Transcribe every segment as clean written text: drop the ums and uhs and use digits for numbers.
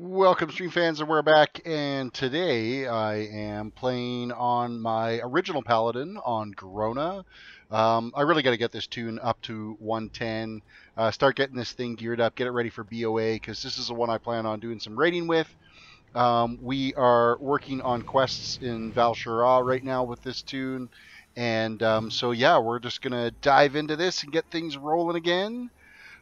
Welcome, stream fans, and we're back. And today I am playing on my original Paladin on Garona. I really got to get this toon up to 110. Start getting this thing geared up, get it ready for BOA, because this is the one I plan on doing some raiding with. We are working on quests in Val'sharah right now with this toon. And so, yeah, we're just going to dive into this and get things rolling again.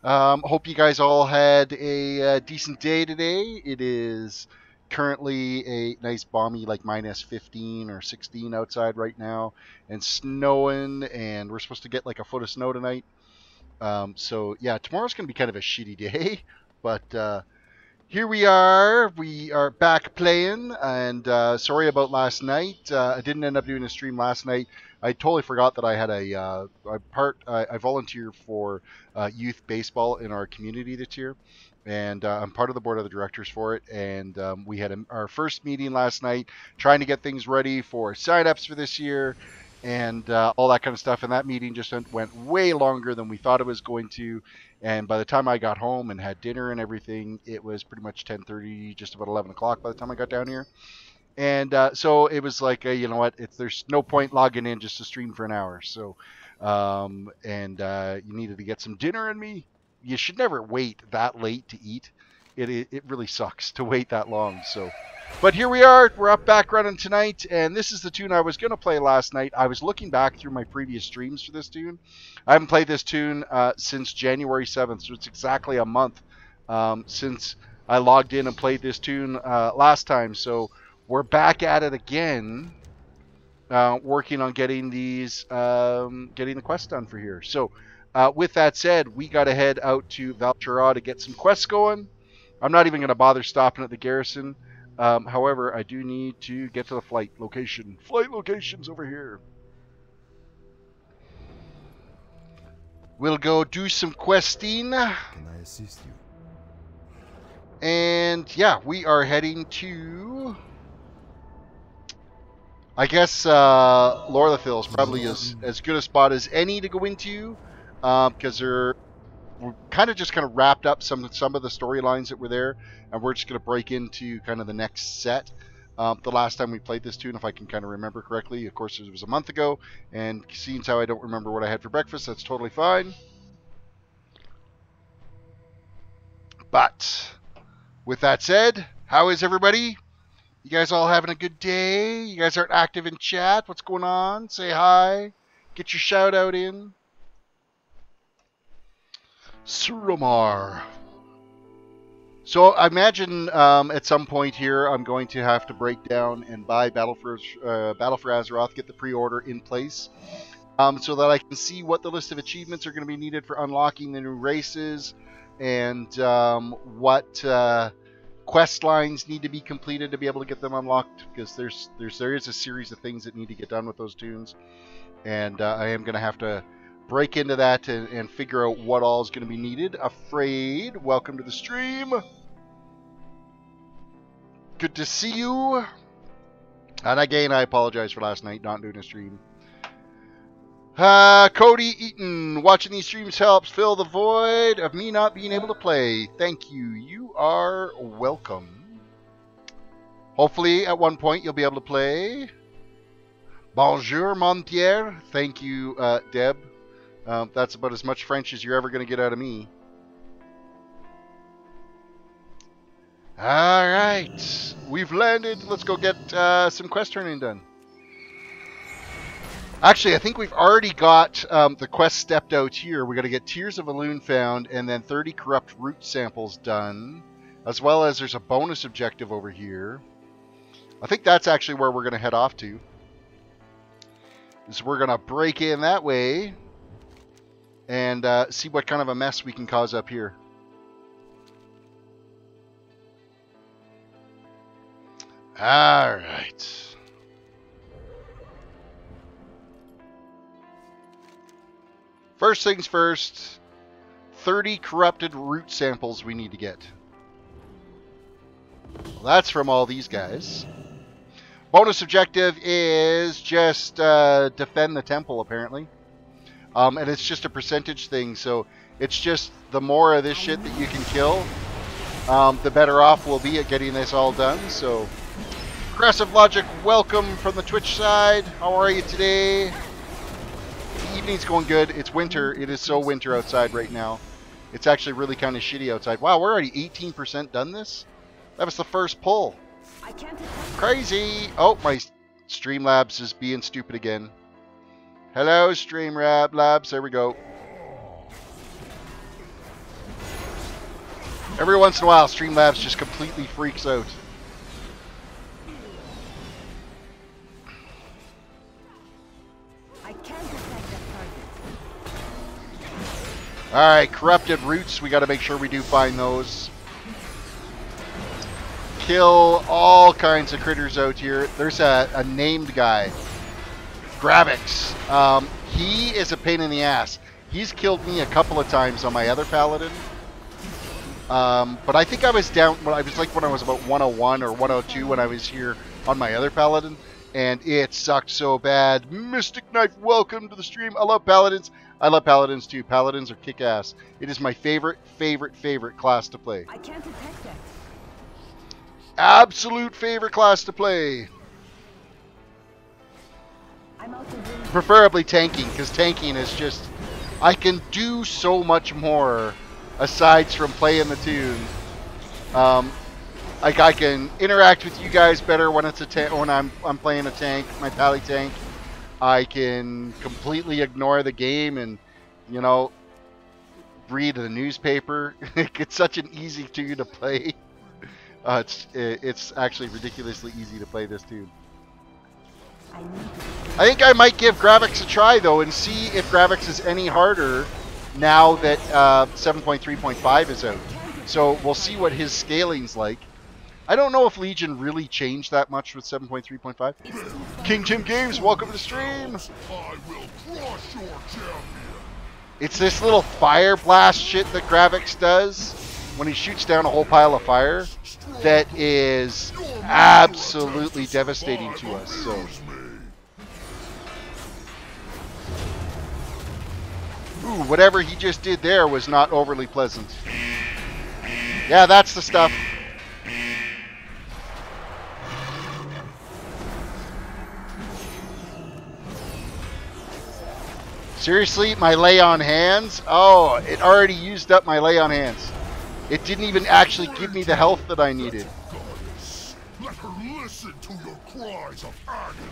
Hope you guys all had a decent day today. It is currently a nice balmy, like minus 15 or 16 outside right now, and snowing, and we're supposed to get like a foot of snow tonight. So yeah, tomorrow's going to be kind of a shitty day, but here we are. We are back playing, and sorry about last night. I didn't end up doing a stream last night. I totally forgot that I had I volunteer for youth baseball in our community this year, and I'm part of the board of the directors for it. And we had our first meeting last night, trying to get things ready for sign-ups for this year, and all that kind of stuff. And that meeting just went way longer than we thought it was going to. And by the time I got home and had dinner and everything, it was pretty much 10:30, just about 11 o'clock by the time I got down here. And so it was like, you know what, there's no point logging in just to stream for an hour. So, you needed to get some dinner in me. You should never wait that late to eat. It really sucks to wait that long. So, but here we are. We're up back running tonight. And this is the toon I was going to play last night. I was looking back through my previous streams for this toon. I haven't played this toon since January 7th. So it's exactly a month since I logged in and played this toon last time. So we're back at it again, working on getting these, getting the quests done for here. So, with that said, we got to head out to Val'sharah to get some quests going. I'm not even going to bother stopping at the garrison. However, I do need to get to the flight location. Flight location's over here. We'll go do some questing. Can I assist you? And yeah, we are heading to, I guess Lorlefill is probably as good a spot as any to go into, because we're kind of wrapped up some of the storylines that were there, and we're just going to break into kind of the next set. The last time we played this toon, if I can kind of remember correctly, of course it was a month ago, and seeing how I don't remember what I had for breakfast, that's totally fine. But with that said, how is everybody? You guys all having a good day? You guys aren't active in chat? What's going on? Say hi. Get your shout out in. Suramar. So I imagine at some point here I'm going to have to break down and buy Battle for Azeroth, get the pre-order in place, so that I can see what the list of achievements are going to be needed for unlocking the new races, and what quest lines need to be completed to be able to get them unlocked, because there is a series of things that need to get done with those toons, and I am going to have to break into that and figure out what all is going to be needed. Afraid, welcome to the stream. Good to see you. And again, I apologize for last night not doing a stream. Cody Eaton, watching these streams helps fill the void of me not being able to play. Thank you. You are welcome. Hopefully, at one point, you'll be able to play. Bonjour, mon Pierre. Thank you, Deb. That's about as much French as you're ever going to get out of me. Alright. We've landed. Let's go get some quest turning done. Actually, I think we've already got the quest stepped out here. We got to get Tears of Elune found, and then 30 corrupt root samples done, as well as there's a bonus objective over here. I think that's actually where we're going to head off to. So we're going to break in that way and see what kind of a mess we can cause up here. All right. First things first, 30 corrupted root samples we need to get. Well, that's from all these guys. Bonus objective is just defend the temple, apparently. And it's just a percentage thing, so it's just the more of this shit that you can kill, the better off we'll be at getting this all done. So, Aggressive Logic, welcome from the Twitch side. How are you today? The evening's going good. It's winter. It is so winter outside right now. It's actually really kind of shitty outside. Wow, we're already 18% done this? That was the first pull. Crazy. Oh, my Streamlabs is being stupid again. Hello, Streamlabs. There we go. Every once in a while, Streamlabs just completely freaks out. Alright, corrupted roots. We got to make sure we do find those. Kill all kinds of critters out here. There's a named guy. Gravix. He is a pain in the ass. He's killed me a couple of times on my other Paladin. But I think I was down, when I was about 101 or 102 when I was here on my other Paladin. And it sucked so bad. Mystic Knife, welcome to the stream. I love Paladins. I love Paladins too. Paladins are kick-ass. It is my favorite class to play. I can't detect that. Absolute favorite class to play. Preferably tanking, because tanking is just... I can do so much more aside from playing the toon. Like I can interact with you guys better when it's when I'm playing a tank, my pally tank. I can completely ignore the game and, you know, read the newspaper. It's such an easy toon to play. It's actually ridiculously easy to play this toon. I think I might give Gravix a try though and see if Gravix is any harder now that 7.3.5 is out. So we'll see what his scaling's like. I don't know if Legion really changed that much with 7.3.5. King Tim Games, welcome to the stream. It's this little fire blast shit that Gravix does when he shoots down a whole pile of fire that is absolutely devastating to us. So. Ooh, whatever he just did there was not overly pleasant. Yeah, that's the stuff. Seriously, my lay on hands? Oh, it already used up my lay on hands. It didn't even actually give me the health that I needed. Let her listen to your cries of agony.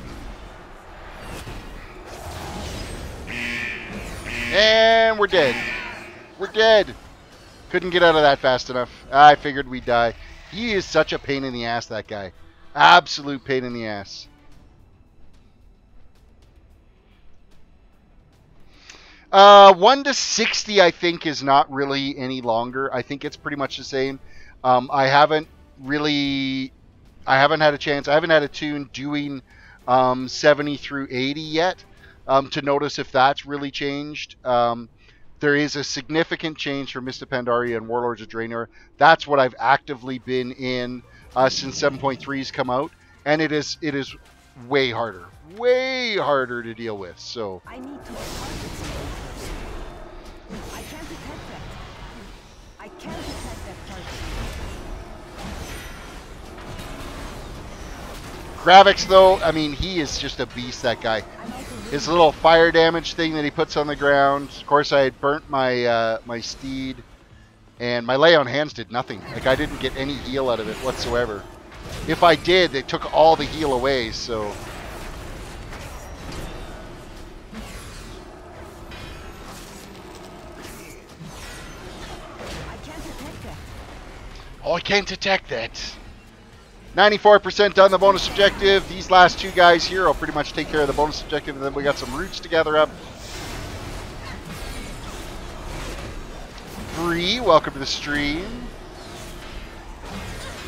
And we're dead. We're dead. Couldn't get out of that fast enough. I figured we'd die. He is such a pain in the ass, that guy. Absolute pain in the ass. 1 to 60, I think, is not really any longer. I think it's pretty much the same. I haven't had a chance. I haven't had a toon doing 70 through 80 yet to notice if that's really changed. There is a significant change for Mist of Pandaria and Warlords of Draenor. That's what I've actively been in since 7.3's come out, and it is way harder to deal with. So. I need to I can't detect that. I can't detect that target. Gravix, though, I mean, he is just a beast, that guy. His little fire damage thing that he puts on the ground. Of course, I had burnt my my steed, and my lay on hands did nothing. Like, I didn't get any heal out of it whatsoever. If I did, they took all the heal away, so... Oh, I can't detect that. 94% done the bonus objective. These last two guys here will pretty much take care of the bonus objective, and then we got some roots to gather up. Bree, welcome to the stream.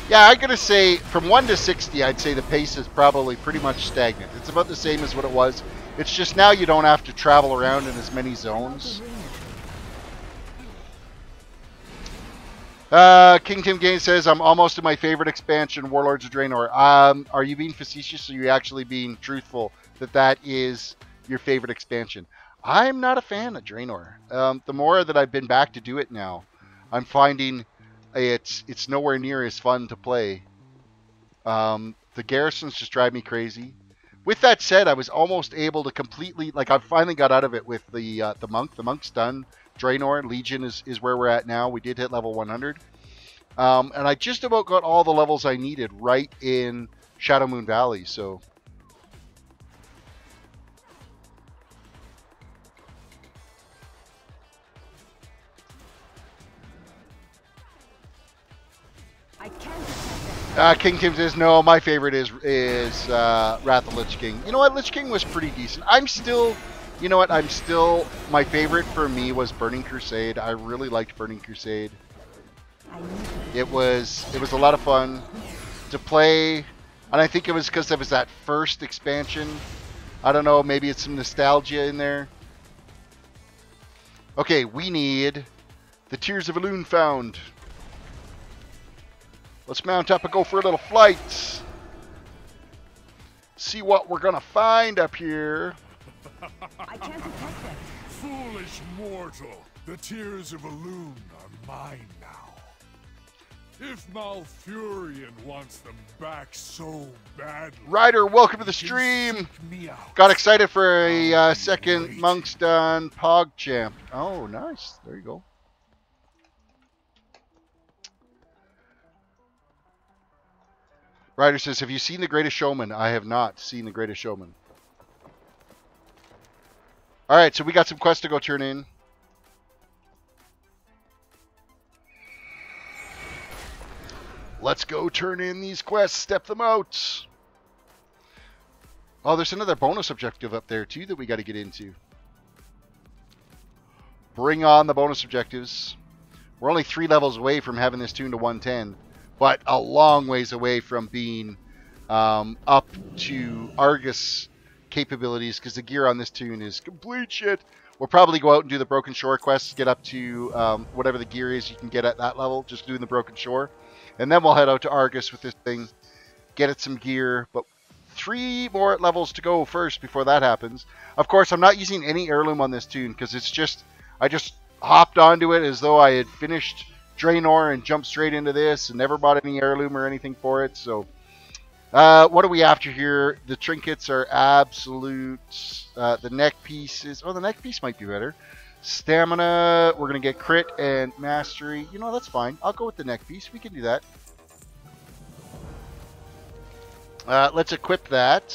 Yeah, I'm going to say from 1 to 60, I'd say the pace is probably pretty much stagnant. It's about the same as what it was. It's just now you don't have to travel around in as many zones. King Tim Gaines says, I'm almost in my favorite expansion, Warlords of Draenor. Are you being facetious, or are you actually being truthful that that is your favorite expansion? I'm not a fan of Draenor. The more that I've been back to do it now, I'm finding it's nowhere near as fun to play. The garrisons just drive me crazy. With that said, I was almost able to completely, like, I finally got out of it with the monk. The monk's done. Draenor, Legion is where we're at now. We did hit level 100. And I just about got all the levels I needed right in Shadow Moon Valley, so... King Tim says, no, my favorite is Wrath of Lich King. You know what? Lich King was pretty decent. You know what? My favorite for me was Burning Crusade. I really liked Burning Crusade. It was a lot of fun to play. And I think it was because it was that first expansion. I don't know, maybe it's some nostalgia in there. Okay, we need the Tears of Elune found. Let's mount up and go for a little flight. See what we're gonna find up here. I can't detect them. Foolish mortal, the Tears of Elune are mine now. If Malfurion wants them back so badly... Ryder, welcome to the stream. Got excited for a second Monk's Done PogChamp. Oh, nice. There you go. Ryder says, have you seen The Greatest Showman? I have not seen The Greatest Showman. Alright, so we got some quests to go turn in. Let's go turn in these quests, step them out. Oh, there's another bonus objective up there too that we got to get into. Bring on the bonus objectives. We're only 3 levels away from having this tuned to 110. But a long ways away from being up to Argus capabilities, because the gear on this tune is complete shit. We'll probably go out and do the Broken Shore quests, get up to whatever the gear is you can get at that level, just doing the Broken Shore. And then we'll head out to Argus with this thing, get it some gear. But 3 more levels to go first before that happens. Of course, I'm not using any heirloom on this tune, because it's just, I just hopped onto it as though I had finished Draenor and jumped straight into this and never bought any heirloom or anything for it. So what are we after here? The trinkets are absolute. The neck pieces, the neck piece might be better. Stamina, we're gonna get crit and mastery. You know, that's fine. I'll go with the neck piece. We can do that. Let's equip that.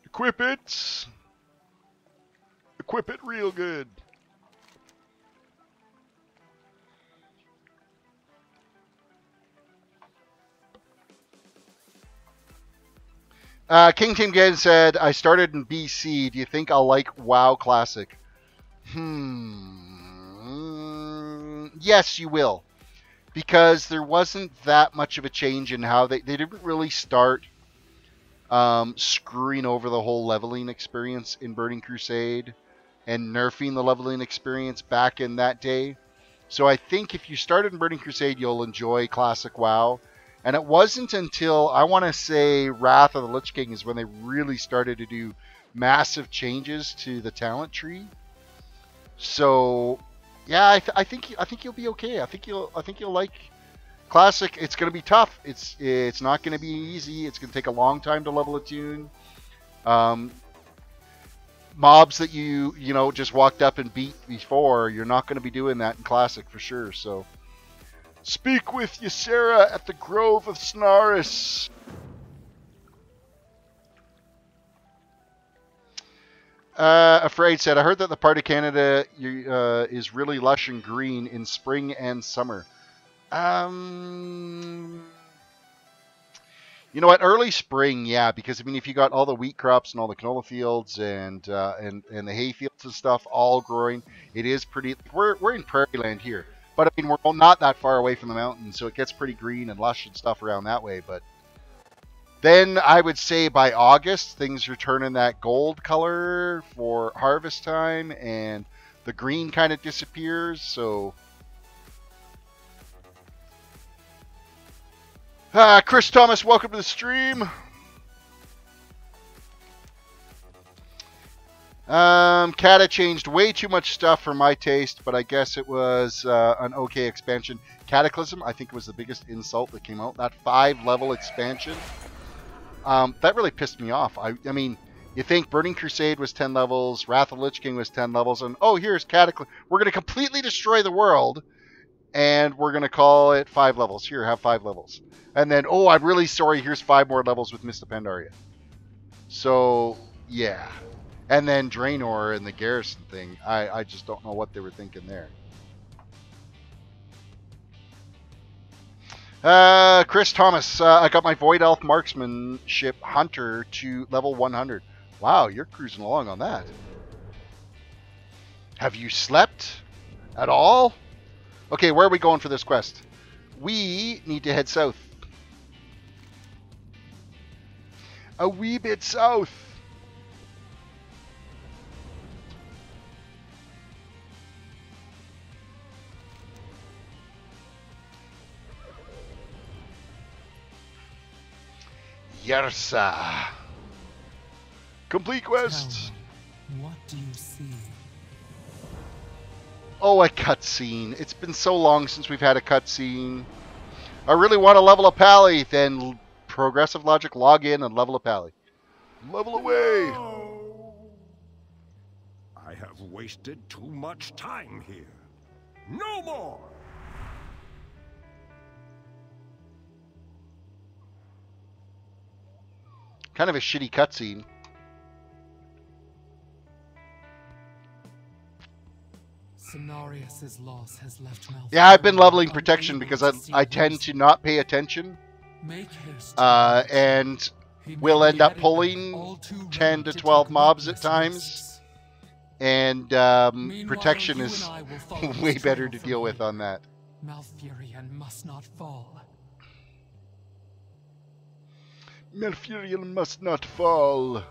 Equip it. Equip it real good. King Tim Gaden said, I started in BC. Do you think I'll like WoW Classic? Yes, you will. Because there wasn't that much of a change in how they didn't really start screwing over the whole leveling experience in Burning Crusade and nerfing the leveling experience back in that day. So I think if you started in Burning Crusade, you'll enjoy Classic WoW. And it wasn't until, I want to say, Wrath of the Lich King is when they really started to do massive changes to the talent tree. So, yeah, I think you'll be okay. I think you'll like Classic. It's going to be tough. It's not going to be easy. It's going to take a long time to level a tune. Mobs that you just walked up and beat before, you're not going to be doing that in Classic for sure. So. Speak with Ysera at the Grove of Snaris. Afraid said, I heard that the part of Canada is really lush and green in spring and summer. You know what? Early spring, yeah, because I mean, if you got all the wheat crops and all the canola fields and the hay fields and stuff all growing, it is pretty. We're in prairie land here. But, I mean, we're not that far away from the mountains, so it gets pretty green and lush and stuff around that way. But then I would say by August, things are turning that gold color for harvest time, and the green kind of disappears. So, Chris Thomas, welcome to the stream. Kata changed way too much stuff for my taste, but I guess it was an okay expansion. Cataclysm, I think, was the biggest insult that came out. That 5-level expansion, that really pissed me off. I mean, you think Burning Crusade was 10 levels, Wrath of Lich King was 10 levels, and oh, here's Cataclysm. We're going to completely destroy the world, and we're going to call it 5 levels. Here, have 5 levels. And then, oh, I'm really sorry, here's 5 more levels with Mist of Pandaria. So, yeah. And then Draenor and the Garrison thing. I just don't know what they were thinking there. Chris Thomas, I got my Void Elf Marksmanship Hunter to level 100. Wow, you're cruising along on that. Have you slept at all? Okay, where are we going for this quest? We need to head south. A wee bit south. Yersa. Complete quest. What do you see? Oh, a cutscene. It's been so long since we've had a cutscene. I really want to level up Pally. Then progressive logic, log in and level up Pally. Level away. No. I have wasted too much time here. No more. Kind of a shitty cutscene. Cenarius's loss has left Malfoy. Yeah, I've been leveling protection because I tend to not pay attention. Make haste. And He may we'll be end up heading pulling all too 10 ready to take 12 mobs at reckless times. risks. And Meanwhile, protection you is and I will follow way this better trail to from deal here. with on that. Malfurion must not fall. Malfurion must not fall.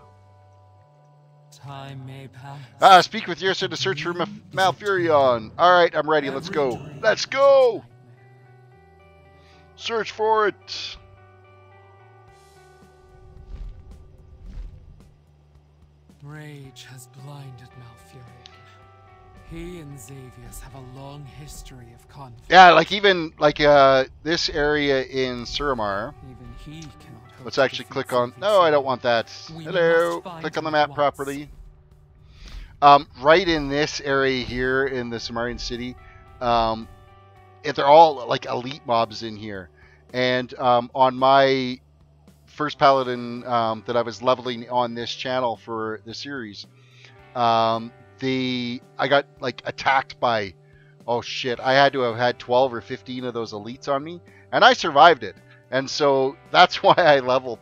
Time may pass. Speak with Yersa to search for Malfurion. Alright, I'm ready. Let's go. Let's go! Search for it. Rage has blinded Malfurion. He and Xavius have a long history of conflict. Yeah, like even like this area in Suramar. Even he cannot hope Let's to actually defeat click on. Xavius. No, I don't want that. We Hello. must find Click on the him map at properly. Right in this area here in the Sumerian city, they're all like elite mobs in here. And on my first Paladin that I was leveling on this channel for the series, I got like attacked by, oh shit, I had to have had 12 or 15 of those elites on me, and I survived it. And so that's why I level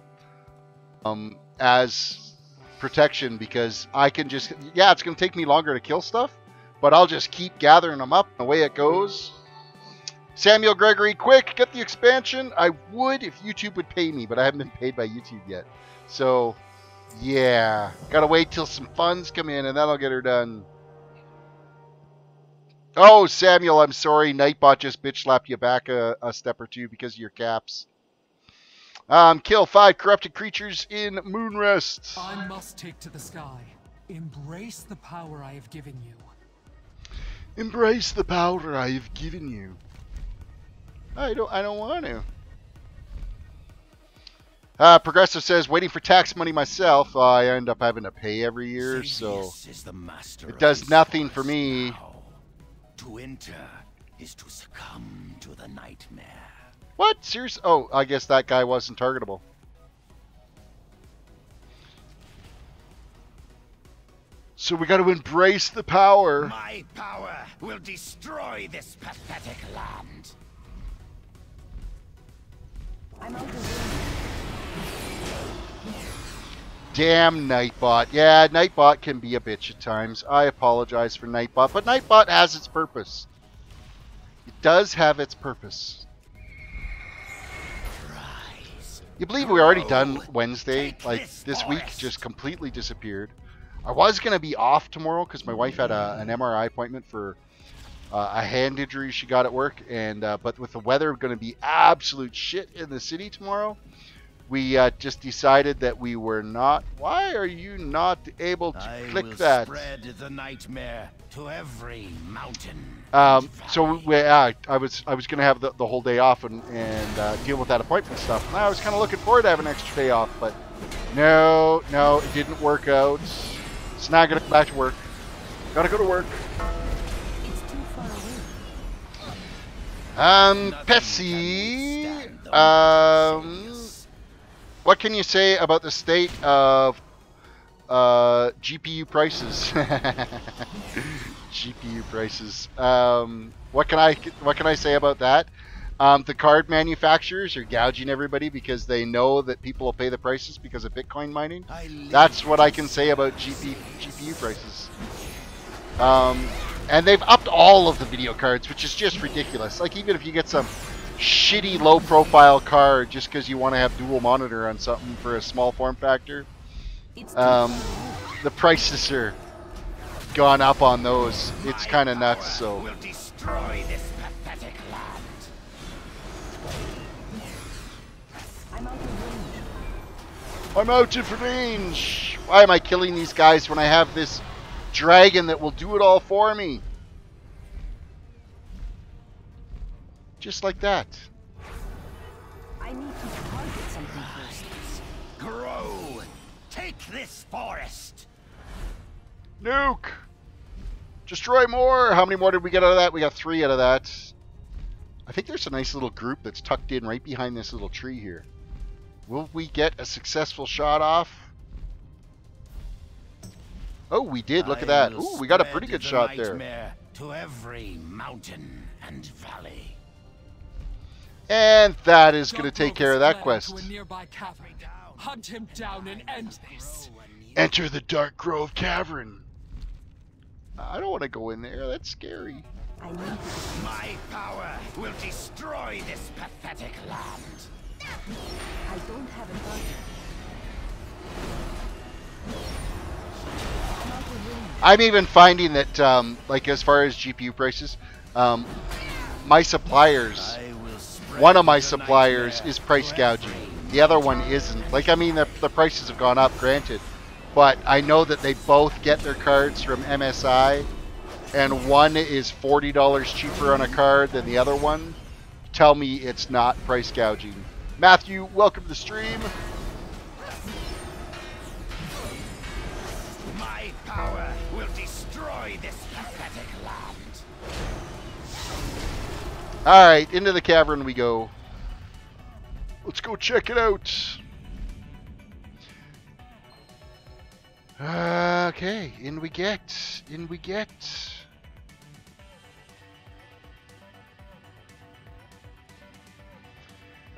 as protection, because I can just, yeah, it's going to take me longer to kill stuff, but I'll just keep gathering them up, and away it goes. Samuel Gregory, quick, get the expansion. I would if YouTube would pay me, but I haven't been paid by YouTube yet. So, yeah, gotta wait till some funds come in, and that'll get her done. Oh, Samuel, I'm sorry. Nightbot just bitch slapped you back a step or two because of your caps. Kill 5 corrupted creatures in Moonrest. I must take to the sky. Embrace the power I have given you. Embrace the power I have given you. I don't want to. Progressive says, waiting for tax money myself. I end up having to pay every year, so it does nothing for me. Now. To enter is to succumb to the nightmare. What? Seriously? Oh, I guess that guy wasn't targetable. So we got to embrace the power. My power will destroy this pathetic land. I'm out of Damn Nightbot. Yeah, Nightbot can be a bitch at times. I apologize for Nightbot, but Nightbot has its purpose. It does have its purpose. You believe we already done Wednesday? Like, this week just completely disappeared. I was going to be off tomorrow because my wife had an MRI appointment for a hand injury she got at work. And but with the weather going to be absolute shit in the city tomorrow, we just decided that we were not. Why are you not able to click will that? Spread the nightmare to every mountain. So I was going to have the whole day off and deal with that appointment stuff. And I was kind of looking forward to having an extra day off, but no, it didn't work out. So now I got to go back to work. Got to go to work. It's too far away. Pessy, what can you say about the state of GPU prices? GPU prices. What can I say about that? The card manufacturers are gouging everybody because they know that people will pay the prices because of Bitcoin mining. That's what I can say about GPU prices. And they've upped all of the video cards, which is just ridiculous. Like, even if you get some shitty low-profile card just because you want to have dual monitor on something for a small form factor, the prices are gone up on those. It's kind of nuts. So Will destroy this pathetic land. I'm out of range. I'm out of range. Why am I killing these guys when I have this dragon that will do it all for me? Just like that. I need to target something first. Grow. Take this forest. Nuke. Destroy more. How many more did we get out of that? We got 3 out of that. I think there's a nice little group that's tucked in right behind this little tree here. Will we get a successful shot off? Oh, we did. Look at that. Ooh, we got a pretty good shot there. To every mountain and valley. And that is going to take care of that quest. To a nearby cavern. Hunt him down and end this. Enter the Dark Grove Cavern. I don't want to go in there. That's scary. I need to. My power will destroy this pathetic land. I don't have a target. I'm out of range. I'm even finding that, like, as far as GPU prices, my suppliers, one of my suppliers is price gouging. The other one isn't. Like, I mean, the prices have gone up, granted. But I know that they both get their cards from MSI, and one is $40 cheaper on a card than the other one. Tell me it's not price gouging. Matthew, welcome to the stream. My power will destroy this pathetic land. Alright, into the cavern we go. Let's go check it out. Okay, in we get. In we get.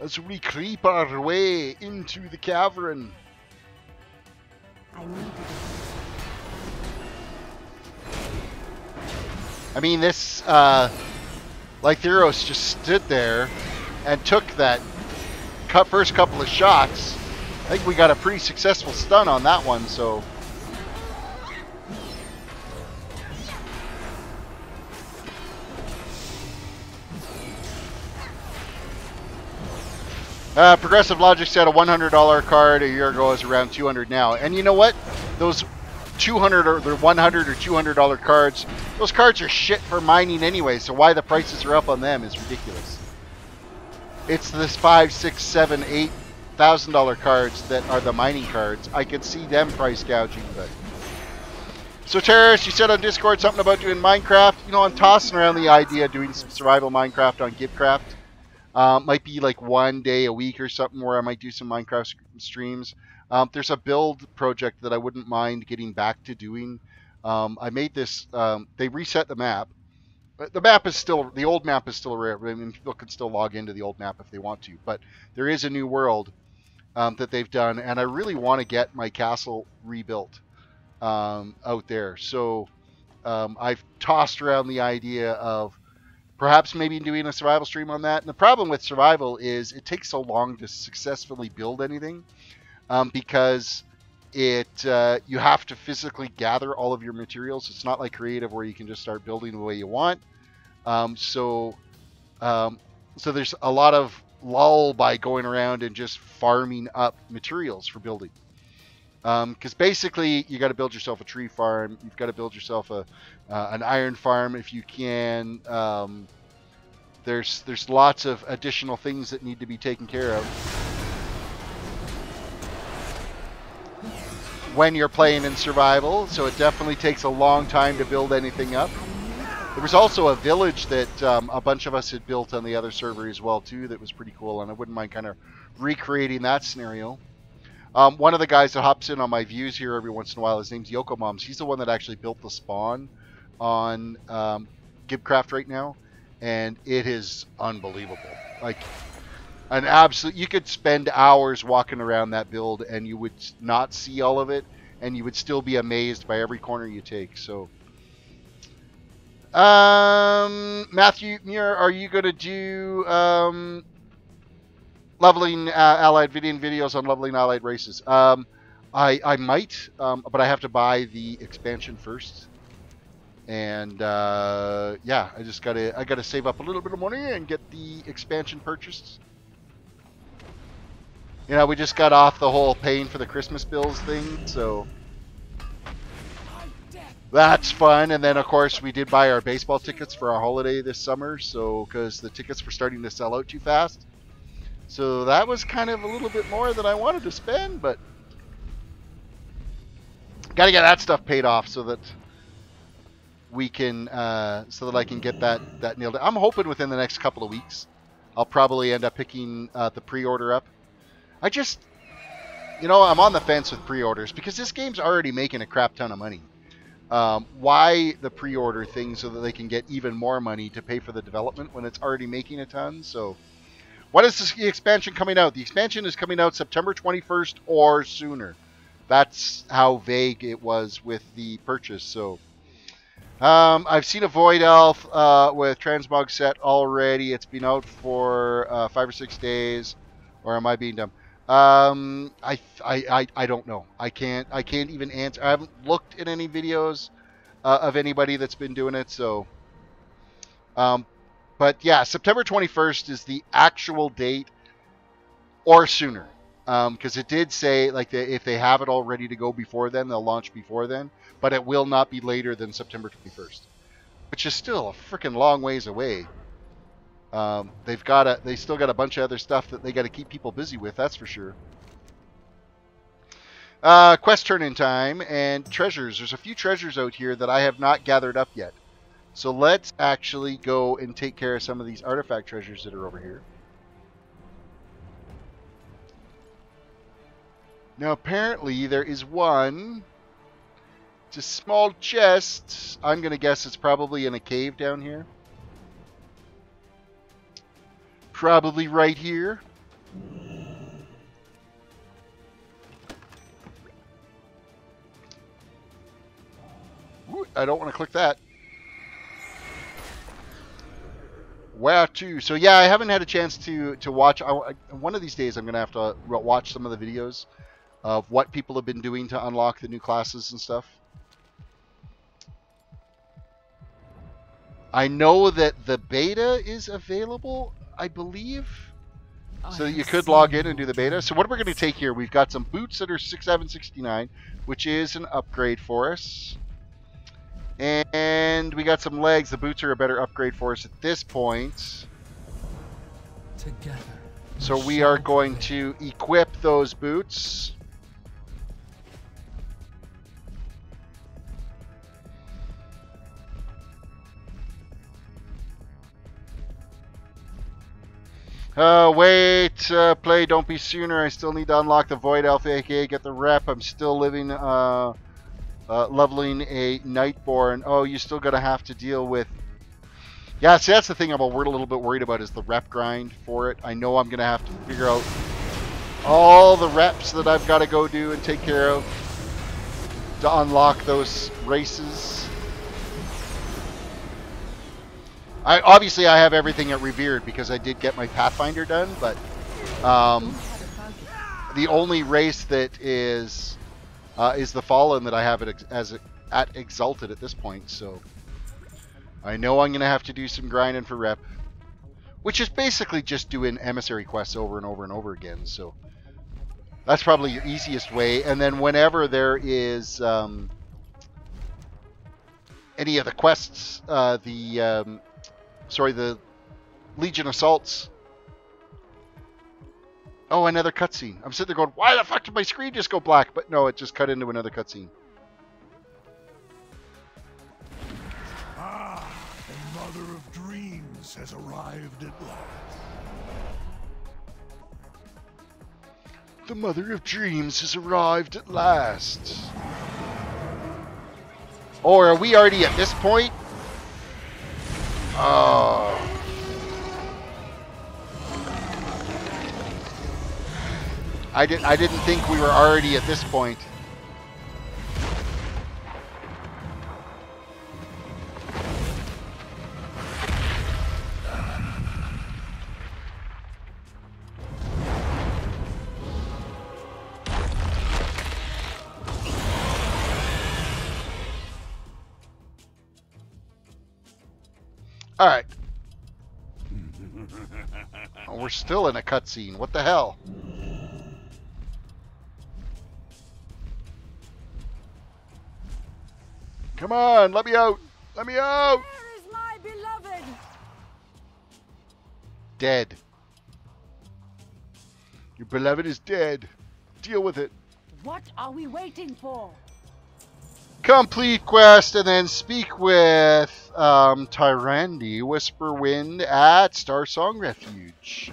As we creep our way into the cavern. I need to. I mean, this, Lytheros just stood there and took that first couple of shots. I think we got a pretty successful stun on that one, so. Progressive Logic said a $100 card a year ago is around $200 now. And you know what? Those $200 or the $100 or $200 cards, those cards are shit for mining anyway, so why the prices are up on them is ridiculous. It's this $5,000, $6,000, $7,000, $8,000 cards that are the mining cards. I could see them price gouging, but. So Terris, you said on Discord something about doing Minecraft. You know, I'm tossing around the idea of doing some survival Minecraft on Gibcraft. Might be like 1 day a week or something where I might do some Minecraft streams. There's a build project that I wouldn't mind getting back to doing. I made this, they reset the map. The map is still, the old map is still rare. I mean, people can still log into the old map if they want to. But there is a new world that they've done. And I really want to get my castle rebuilt out there. So I've tossed around the idea of perhaps maybe doing a survival stream on that. And the problem with survival is it takes so long to successfully build anything because you have to physically gather all of your materials. It's not like creative where you can just start building the way you want. So there's a lot of lull by going around and just farming up materials for building. Because basically, you got to build yourself a tree farm. You've got to build yourself an iron farm if you can. There's lots of additional things that need to be taken care of when you're playing in survival. So it definitely takes a long time to build anything up. There was also a village that a bunch of us had built on the other server as well too. That was pretty cool, and I wouldn't mind kind of recreating that scenario. One of the guys that hops in on my views here every once in a while, his name's Yoko Moms. He's the one that actually built the spawn on Gibcraft right now, and it is unbelievable. Like an absolute, you could spend hours walking around that build and you would not see all of it, and you would still be amazed by every corner you take. So, Matthew Muir, are you going to do leveling allied videos on leveling allied races? I might, but I have to buy the expansion first. And yeah, I gotta save up a little bit of money and get the expansion purchased. You know, we just got off the whole paying for the Christmas bills thing, so that's fun. And then of course we did buy our baseball tickets for our holiday this summer, so because the tickets were starting to sell out too fast. So that was kind of a little bit more than I wanted to spend, but got to get that stuff paid off so that we can, so that I can get that nailed. I'm hoping within the next couple of weeks, I'll probably end up picking the pre-order up. I just, you know, I'm on the fence with pre-orders because this game's already making a crap ton of money. Why the pre-order thing so that they can get even more money to pay for the development when it's already making a ton? So. When is the expansion coming out? The expansion is coming out September 21st or sooner. That's how vague it was with the purchase. So, I've seen a Void Elf with Transmog set already. It's been out for 5 or 6 days. Or am I being dumb? I don't know. I can't even answer. I haven't looked at any videos of anybody that's been doing it. So, but yeah, September 21st is the actual date, or sooner, because it did say like if they have it all ready to go before then, they'll launch before then. But it will not be later than September 21st, which is still a freaking long ways away. They still got a bunch of other stuff that they got to keep people busy with. That's for sure. Quest turn-in time and treasures. There's a few treasures out here that I have not gathered up yet. So let's actually go and take care of some of these artifact treasures that are over here. Now apparently there is one. It's a small chest. I'm going to guess it's probably in a cave down here. Probably right here. Ooh, I don't want to click that. Where to? So yeah, I haven't had a chance to watch. One of these days I'm going to have to watch some of the videos of what people have been doing to unlock the new classes and stuff. I know that the beta is available, I believe. So you could log in and do the beta. So what we're going to take here, we've got some boots that are 6769, which is an upgrade for us. And we got some legs. The boots are a better upgrade for us at this point. Together. So we are going to equip those boots. Wait, play, don't be sooner. I still need to unlock the Void Elf, aka get the rep. I'm still living, leveling a Nightborn. Oh, you still gotta have to deal with... Yeah, see, that's the thing we're a little bit worried about is the rep grind for it. I know I'm gonna have to figure out all the reps that I've got to go do and take care of to unlock those races. Obviously I have everything at Revered because I did get my Pathfinder done, but the only race that is the Fallen that I have at Exalted at this point. So I know I'm gonna have to do some grinding for rep. which is basically just doing emissary quests over and over and over again. So that's probably your easiest way. And then whenever there is any of the quests, the Legion Assaults. Oh, another cutscene. I'm sitting there going, why the fuck did my screen just go black? But no, it just cut into another cutscene. Ah, the Mother of Dreams has arrived at last. The Mother of Dreams has arrived at last. Or are we already at this point? Oh. I didn't think we were already at this point. All right. Oh, we're still in a cutscene. What the hell? Come on, let me out. Let me out. Where is my beloved? Dead. Your beloved is dead. Deal with it. What are we waiting for? Complete quest and then speak with Tyrande Whisperwind at Star Song Refuge.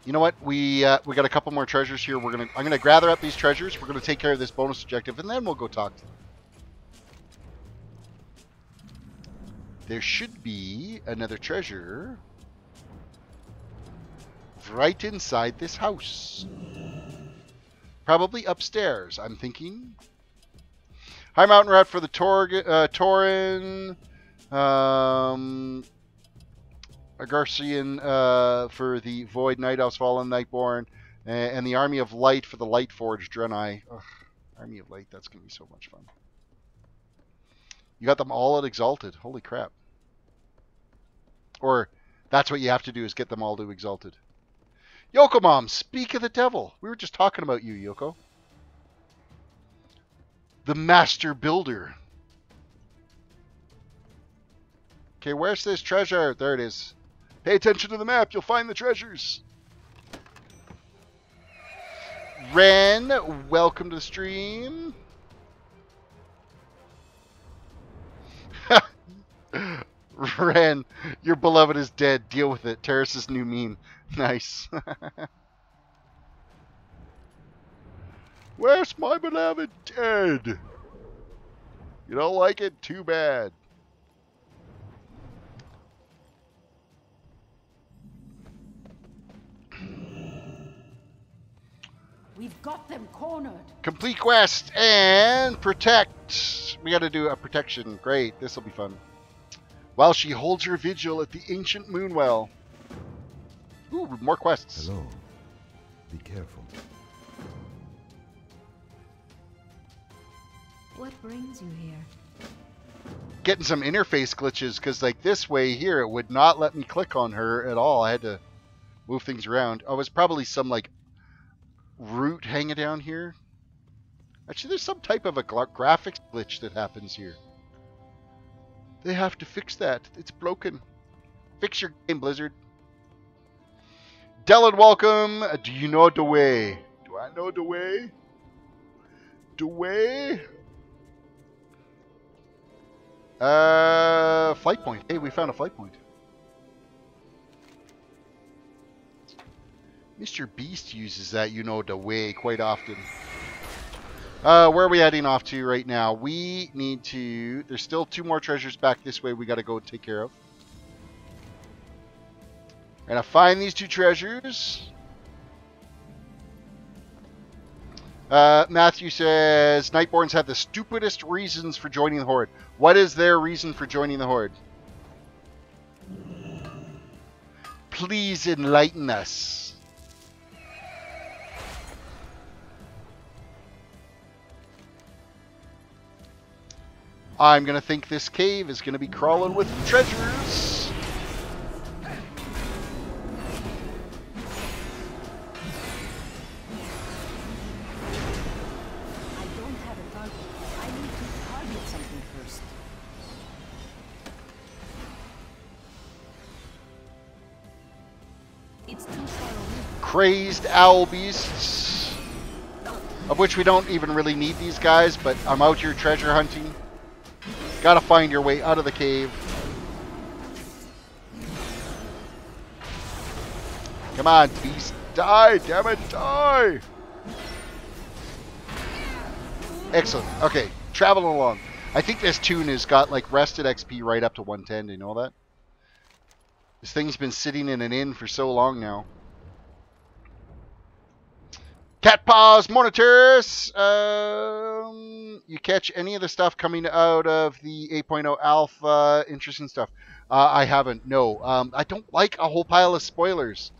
You know what? We got a couple more treasures here. I'm gonna gather up these treasures. We're gonna take care of this bonus objective, and then we'll go talk to them. There should be another treasure right inside this house. Probably upstairs, I'm thinking. Hi, Mountain Rat for the Tauren. Agarcian for the Void, Night Elves Fallen, Nightborn. And the Army of Light for the Lightforged Draenei. Ugh, Army of Light, that's going to be so much fun. You got them all at Exalted. Holy crap. Or that's what you have to do is get them all to Exalted. Yoko Mom, speak of the devil. We were just talking about you, Yoko. The Master Builder. Okay, where's this treasure? There it is. Pay attention to the map. You'll find the treasures. Ren, welcome to the stream. Ren, your beloved is dead. Deal with it. Terrace's new meme. Nice. Where's my beloved? Dead. You don't like it? Too bad. We've got them cornered. Complete quest and protect. We got to do a protection. Great. This will be fun. While she holds her vigil at the ancient Moonwell. Ooh, more quests. Hello. Be careful. What brings you here? Getting some interface glitches because like this way here it would not let me click on her at all. I had to move things around. Oh, it was probably some like root hanging down here. Actually, there's some type of a graphics glitch that happens here. They have to fix that. It's broken. Fix your game, Blizzard. Dylan, welcome. Do you know the way? Do I know the way? The way? Flight point. Hey, we found a flight point. Mr. Beast uses that, you know, the way quite often. Where are we heading off to right now? We need to... There's still 2 more treasures back this way we got to go take care of. We're going to find these 2 treasures. Matthew says, Nightborns have the stupidest reasons for joining the Horde. What is their reason for joining the Horde? Please enlighten us. I'm going to think this cave is going to be crawling with treasures. I don't have a target. I need to target something first. It's too far away. Crazed owl beasts, of which we don't even really need these guys, but I'm out here treasure hunting. Gotta find your way out of the cave. Come on, beast. Die, damn it, die! Excellent. Okay, traveling along. I think this toon has got like rested XP right up to 110. Do you know that? This thing's been sitting in an inn for so long now. Cat paws, monitors. You catch any of the stuff coming out of the 8.0 alpha? Interesting stuff. I haven't. No. I don't like a whole pile of spoilers.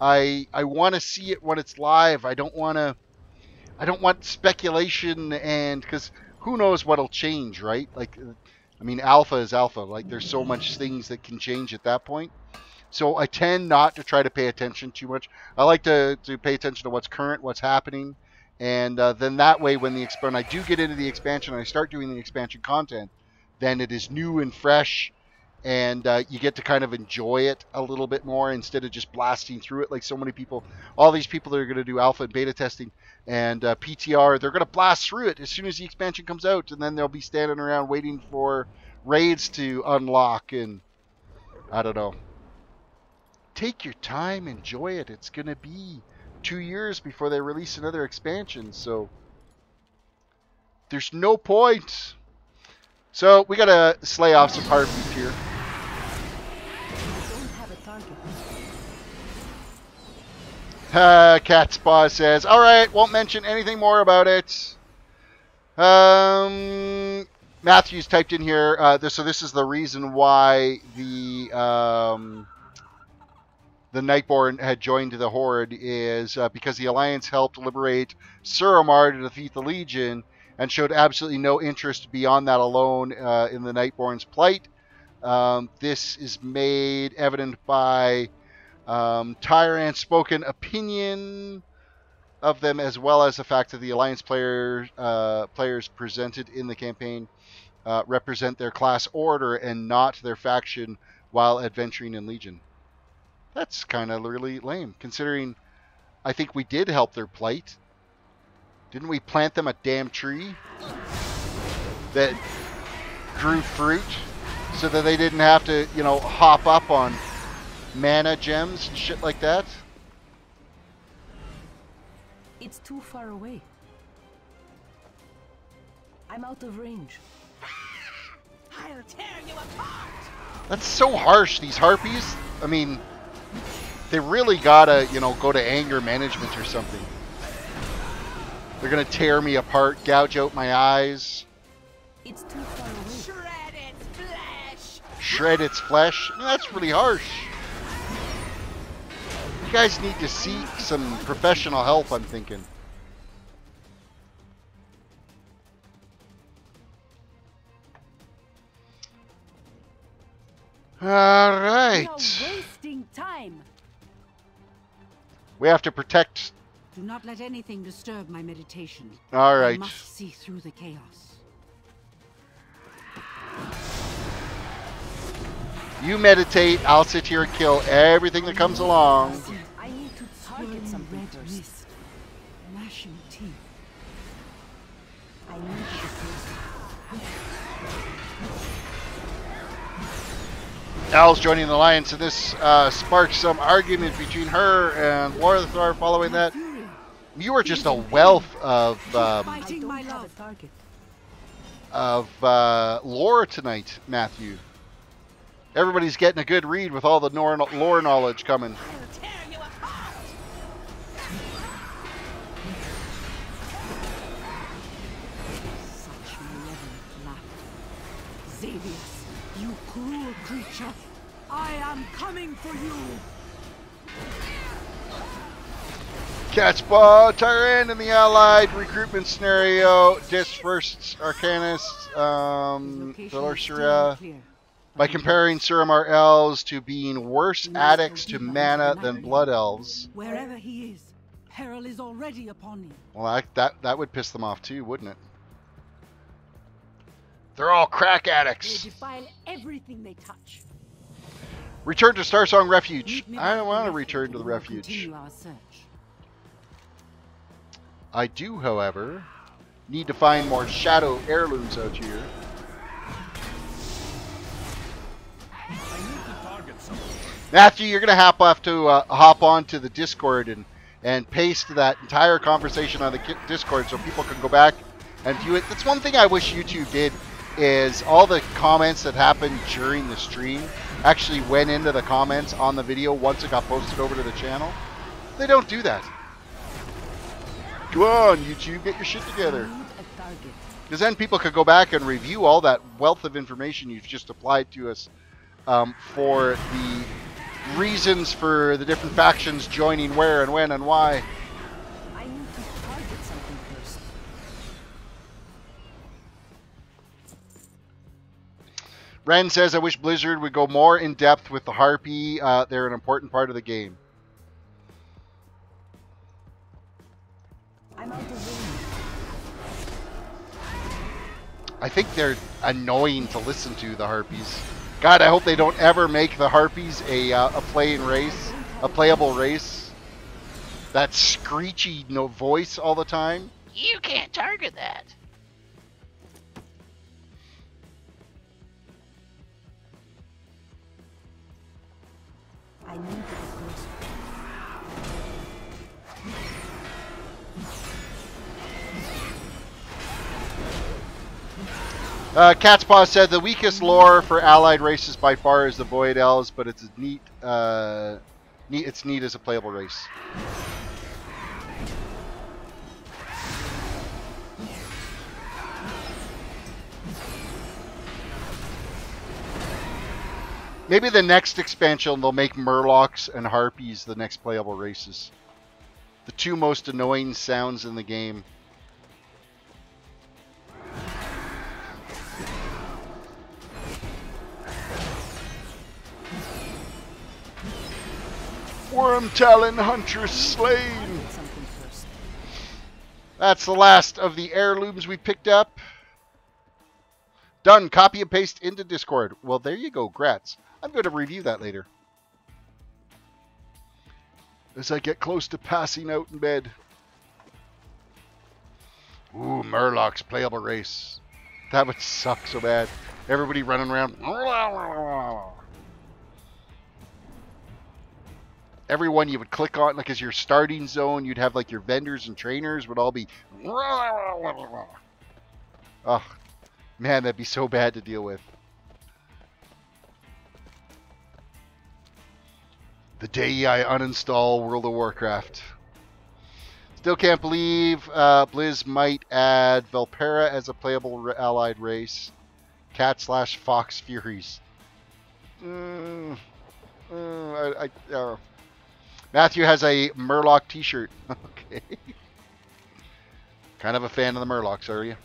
I want to see it when it's live. I don't want speculation, and because who knows what'll change, right? Like, I mean, alpha is alpha. Like, there's so much things that can change at that point. So I tend not to try to pay attention too much. I like to pay attention to what's current, what's happening, and then that way when I do get into the expansion and I start doing the expansion content, then it is new and fresh, and you get to kind of enjoy it a little bit more instead of just blasting through it like so many people. All these people that are going to do alpha and beta testing and PTR, they're going to blast through it as soon as the expansion comes out, and then they'll be standing around waiting for raids to unlock, and I don't know. Take your time, enjoy it. It's going to be 2 years before they release another expansion, so there's no point. So we got to slay off some harpies here. I don't have a target. Cat's Paw says, all right, won't mention anything more about it. Matthew's typed in here, so this is the reason why the Nightborn had joined the Horde, is because the Alliance helped liberate Suramar to defeat the Legion and showed absolutely no interest beyond that alone in the Nightborn's plight. This is made evident by Tyrant's spoken opinion of them, as well as the fact that the Alliance players presented in the campaign represent their class order and not their faction while adventuring in Legion. That's kind of really lame, considering I think we did help their plight. Didn't we plant them a damn tree that grew fruit so that they didn't have to, you know, hop up on mana gems and shit like that? It's too far away. I'm out of range. I'll tear you apart. That's so harsh, these harpies. I mean, they really gotta, you know, go to anger management or something. They're gonna tear me apart, gouge out my eyes. It's too far away. Shred its flesh. Shred its flesh. I mean, that's really harsh. You guys need to seek some professional help, I'm thinking. All right. You're wasting time. We have to protect. Do not let anything disturb my meditation. All I right. must see through the chaos. You meditate. I'll sit here and kill everything that comes along. I need to target something Red first. mist, gnashing teeth. I need to first. Al's joining the alliance, and this sparks some argument between her and Warthar following that. You are just a wealth of I don't have a target. lore tonight, Matthew. Everybody's getting a good read with all the lore knowledge coming. I'll tear you apart. Such malevolent laughter. Xavius, you cruel creature. I am coming for you. Catchball, Tyrant in the Allied recruitment scenario. Dispersed Arcanists, Velocia. By comparing Suramar elves to being worse addicts to mana than blood elves. Wherever he is, peril is already upon him. Well, that would piss them off too, wouldn't it? They're all crack They addicts. defile everything they touch. Return to Starsong Refuge. Meet me I back don't at want to the return to the and we'll refuge. continue our search. I do, however, need to find more shadow heirlooms out here. Matthew, you're going to have to hop onto the Discord and paste that entire conversation on the Discord so people can go back and view it. That's one thing I wish YouTube did, is all the comments that happened during the stream actually went into the comments on the video once it got posted over to the channel. They don't do that. Go on, YouTube, get your shit together. Because then people could go back and review all that wealth of information you've just applied to us for the reasons for the different factions joining where and when and why. I need to target something first. Ren says, I wish Blizzard would go more in depth with the Harpy. They're an important part of the game. I'm out of range. I think they're annoying to listen to, the Harpies. God, I hope they don't ever make the Harpies a playing race, a playable race. That screechy voice all the time. You can't target that. I need to get closer. Catspaw said the weakest lore for allied races by far is the Void Elves, but it's neat. It's neat as a playable race. Maybe the next expansion they'll make Murlocs and Harpies the next playable races. The two most annoying sounds in the game. Worm Talon Huntress slain. Something first. That's the last of the heirlooms we picked up. Done. Copy and paste into Discord. Well, there you go, Grats. I'm going to review that later. As I get close to passing out in bed. Ooh, Murlocs playable race. That would suck so bad. Everybody running around. Everyone you would click on, like as your starting zone, you'd have like your vendors and trainers would all be. Oh, man, that'd be so bad to deal with. The day I uninstall World of Warcraft. Still can't believe Blizz might add Velpera as a playable allied race. Cat/Fox Furies. Matthew has a Murloc t-shirt. Okay. Kind of a fan of the Murlocs, are you?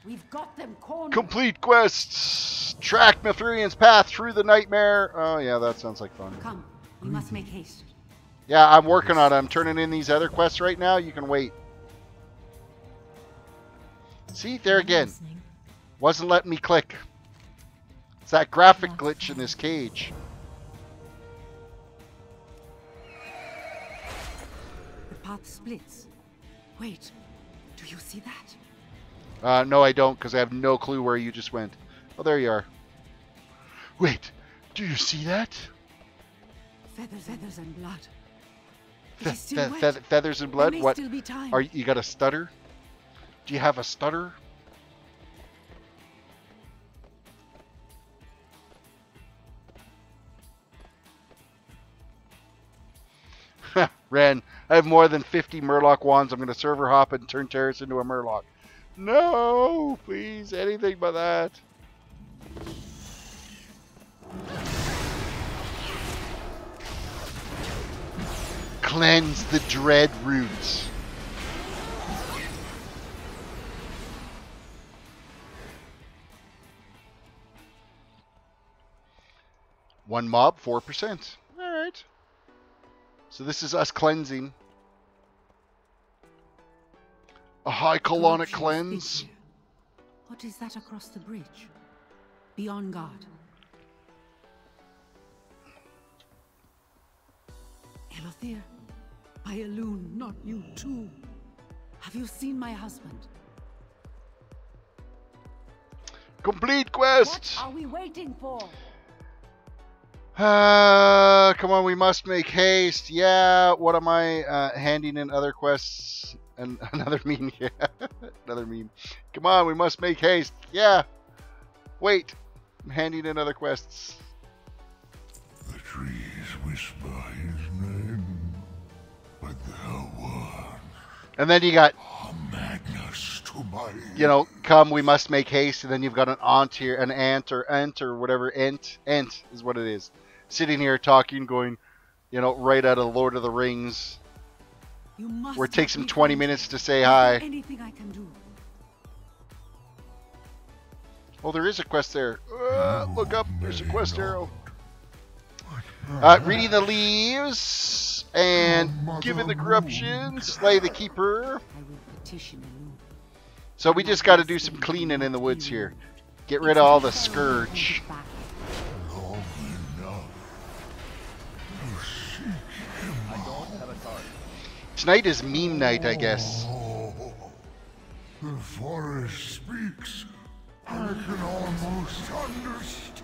We've got them cornered. Complete quests. Track Mithrilian's path through the nightmare. Oh yeah, that sounds like fun. Come, we must make haste. Yeah, I'm working on it. I'm turning in these other quests right now. You can wait. See, there again. Wasn't letting me click. It's that graphic glitch in this cage. The path splits. Wait, do you see that? No, I don't, because I have no clue where you just went. Oh, there you are. Wait, do you see that? Feathers and blood. It is still wet. Feathers and blood? There may What? still be time. Are you got a stutter? Do you have a stutter? Ren, I have more than 50 Murloc wands. I'm going to server hop and turn Terrace into a Murloc. No, please, anything but that. Cleanse the dread roots. One mob, 4%. Alright. So this is us cleansing. A high colonic Archy, cleanse. speak here. What is that across the bridge? Be on guard. Elothere, I alone, not you too. Have you seen my husband? Complete quest! What are we waiting for? Come on, we must make haste. Yeah, what am I handing in other quests? And another meme, yeah. Another meme. Come on, we must make haste. Yeah. Wait. I'm handing in other quests. The trees whisper his name, but there was And then you got, a madness to my you know, come, we must make haste. And then you've got an aunt here, an ant or whatever. Ent is what it is. Sitting here talking, going, you know, right out of Lord of the Rings. You must Where it takes him help me 20 find minutes him. to say Is there hi. Anything I can do? Oh, there is a quest there. Look up. There's a quest arrow. Reading the leaves and giving the corruption. Slay the keeper. I will petition anew. So we just got to do some cleaning in the woods here. Get rid of all the scourge. long enough to seek him out. Tonight is meme night, I guess. Oh, the forest speaks. I can almost understand.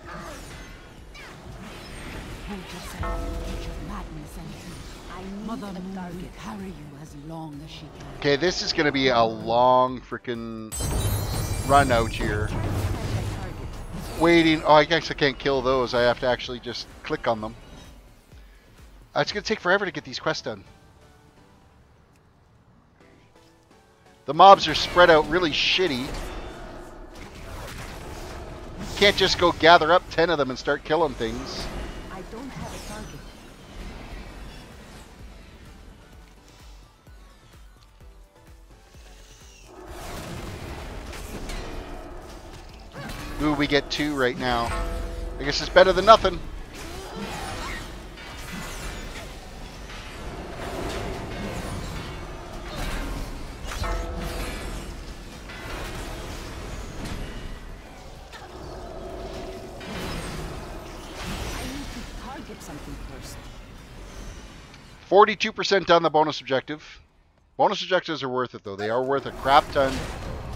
Hold yourself in the edge of madness and truth. I need Mother a Moon target. will carry you as long as she can. Okay, this is going to be a long freaking run out here. Waiting. Oh, I guess I can't kill those. I have to actually just click on them. It's going to take forever to get these quests done. The mobs are spread out really shitty. Can't just go gather up 10 of them and start killing things. I don't have a target. Ooh, we get 2 right now. I guess it's better than nothing. Target something first. 42% on the bonus objective. Bonus objectives are worth it, though. They are worth a crap ton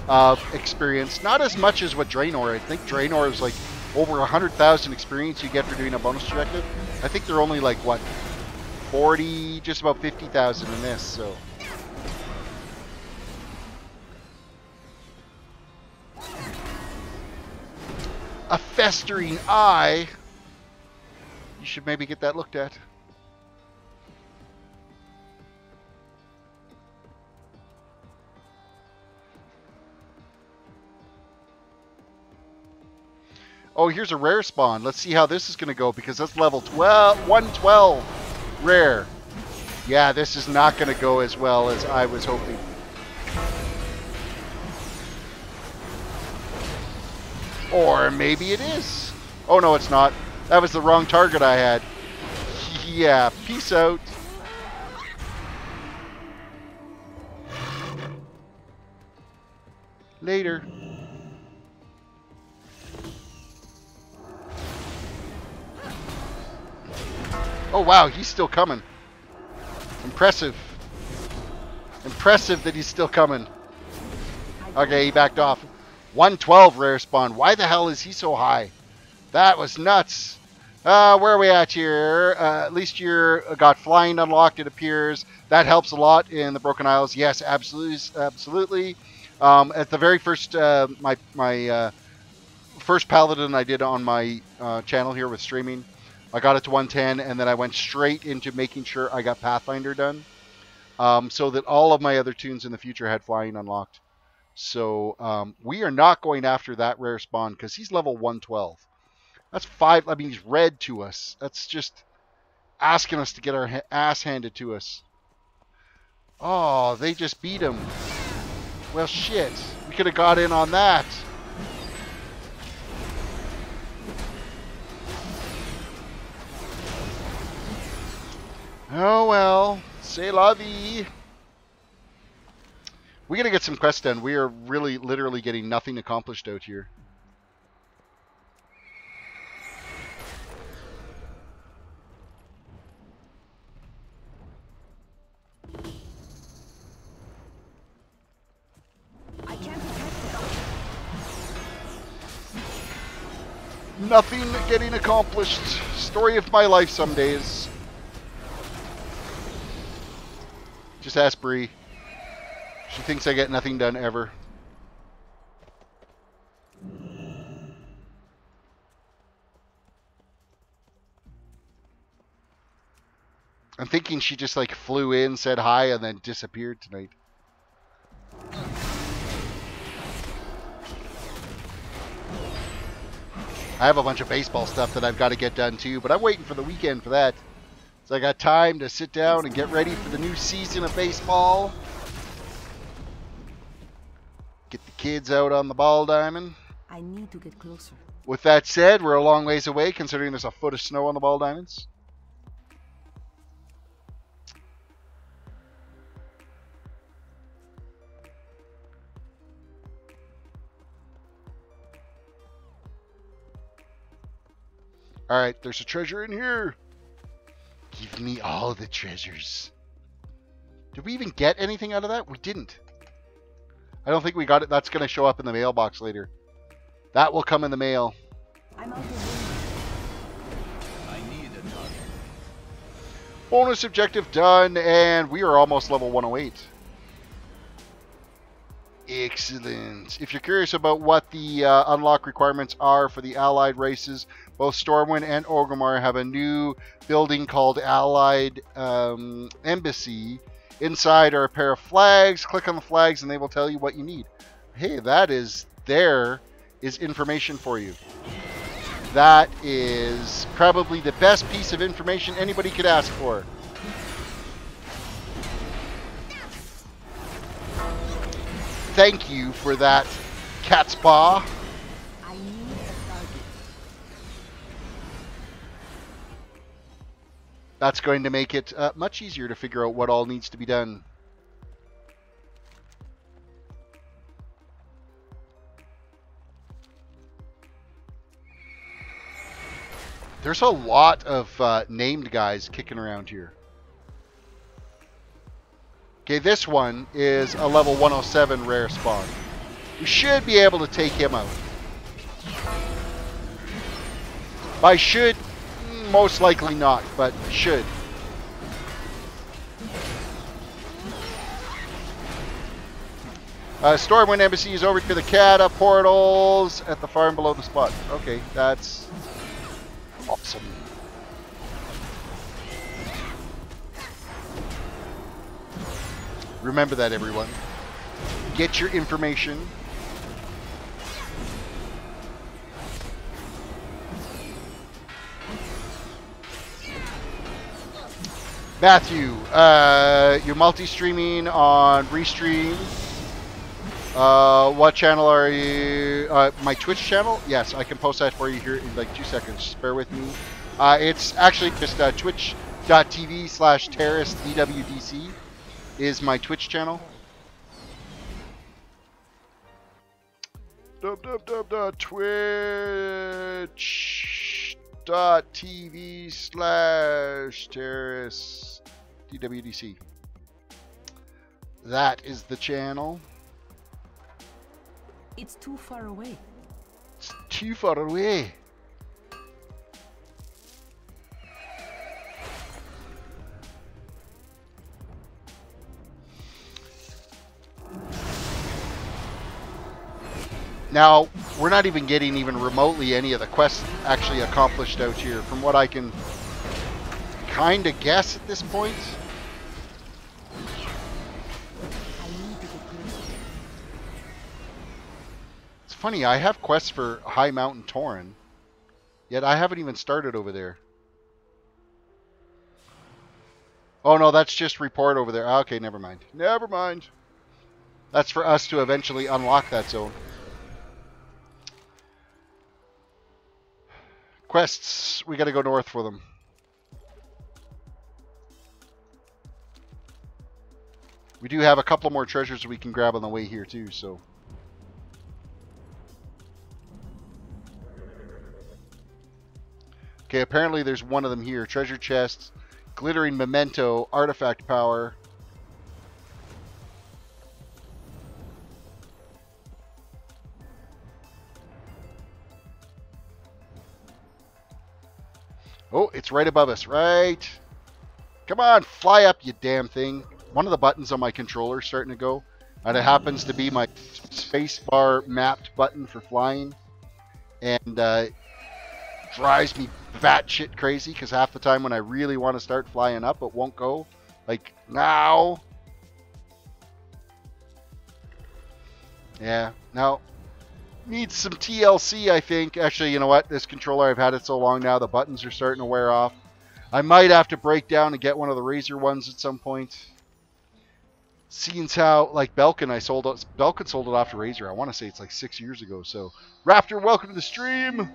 of experience. Not as much as what Draenor. I think Draenor is like over 100,000 experience you get for doing a bonus objective. I think they're only like, what, 40, just about 50,000 in this, so. A festering eye. You should maybe get that looked at. Oh, here's a rare spawn. Let's see how this is going to go because that's level 112 rare. Yeah, this is not going to go as well as I was hoping. Or maybe it is. Oh, no, it's not. That was the wrong target I had. Yeah, peace out. Later. Oh, wow, he's still coming. Impressive. Impressive that he's still coming. Okay, he backed off. 112 rare spawn. Why the hell is he so high? That was nuts. Where are we at here? At least you're got flying unlocked, it appears. That helps a lot in the Broken Isles. Yes, absolutely, absolutely. At the very first, my first Paladin I did on my channel here with streaming, I got it to 110, and then I went straight into making sure I got Pathfinder done, so that all of my other toons in the future had flying unlocked. So we are not going after that rare spawn because he's level 112. That's 5. I mean, he's red to us. That's just asking us to get our ass handed to us. Oh, they just beat him. Well, shit. We could have got in on that. Oh, well. C'est la vie. We got to get some quests done. We are really, literally getting nothing accomplished out here. I can't detect it. Nothing getting accomplished. Story of my life some days. Just ask Bree. She thinks I get nothing done ever. I'm thinking she just like flew in, said hi, and then disappeared tonight. I have a bunch of baseball stuff that I've got to get done too, but I'm waiting for the weekend for that. So I got time to sit down and get ready for the new season of baseball. Get the kids out on the ball diamond. I need to get closer. With that said, we're a long ways away considering there's a foot of snow on the ball diamonds. Alright, there's a treasure in here. Give me all the treasures. Did we even get anything out of that? We didn't. I don't think we got it. That's going to show up in the mailbox later. That will come in the mail. I'm out of range. I need a target. Bonus objective done, and we are almost level 108. Excellent. If you're curious about what the unlock requirements are for the allied races, both Stormwind and Orgrimmar have a new building called Allied Embassy. Inside are a pair of flags. Click on the flags and they will tell you what you need. Hey, there is information for you. That is probably the best piece of information anybody could ask for. Thank you for that, cat's paw. I need a target. That's going to make it much easier to figure out what all needs to be done. There's a lot of named guys kicking around here. Okay, this one is a level 107 rare spawn. We should be able to take him out. By should, most likely not, but should. Stormwind Embassy is over to the Cata portals at the farm below the spot. Okay, that's awesome. Remember that, everyone. Get your information. Matthew, you're multi-streaming on Restream. What channel are you? My Twitch channel? Yes, I can post that for you here in like 2 seconds. Just bear with me. It's actually just twitch.tv/TerrisDWDC is my Twitch channel. twitch.tv/TerrisDWDC. That is the channel. It's too far away. It's too far away. Now, we're not even getting even remotely any of the quests actually accomplished out here, from what I can kind of guess at this point. I need to get closer. Funny, I have quests for High Mountain Tauren, yet I haven't even started over there. Oh no, that's just report over there. Okay, never mind. Never mind. That's for us to eventually unlock that zone. Quests, we gotta go north for them. We do have a couple more treasures we can grab on the way here too, so. Okay, apparently there's one of them here. Treasure chest, glittering memento, artifact power. Oh, it's right above us, right? Come on, fly up, you damn thing. One of the buttons on my controller is starting to go, and it happens to be my spacebar mapped button for flying, and drives me batshit crazy because half the time when I really want to start flying up, it won't go. Like, now. Yeah, no. Needs some TLC, I think. Actually, you know what? This controller, I've had it so long now, the buttons are starting to wear off. I might have to break down and get one of the Razor ones at some point. Seeing how, like Belkin, Belkin sold it off to Razor. I want to say it's like 6 years ago. So, Raptor, welcome to the stream.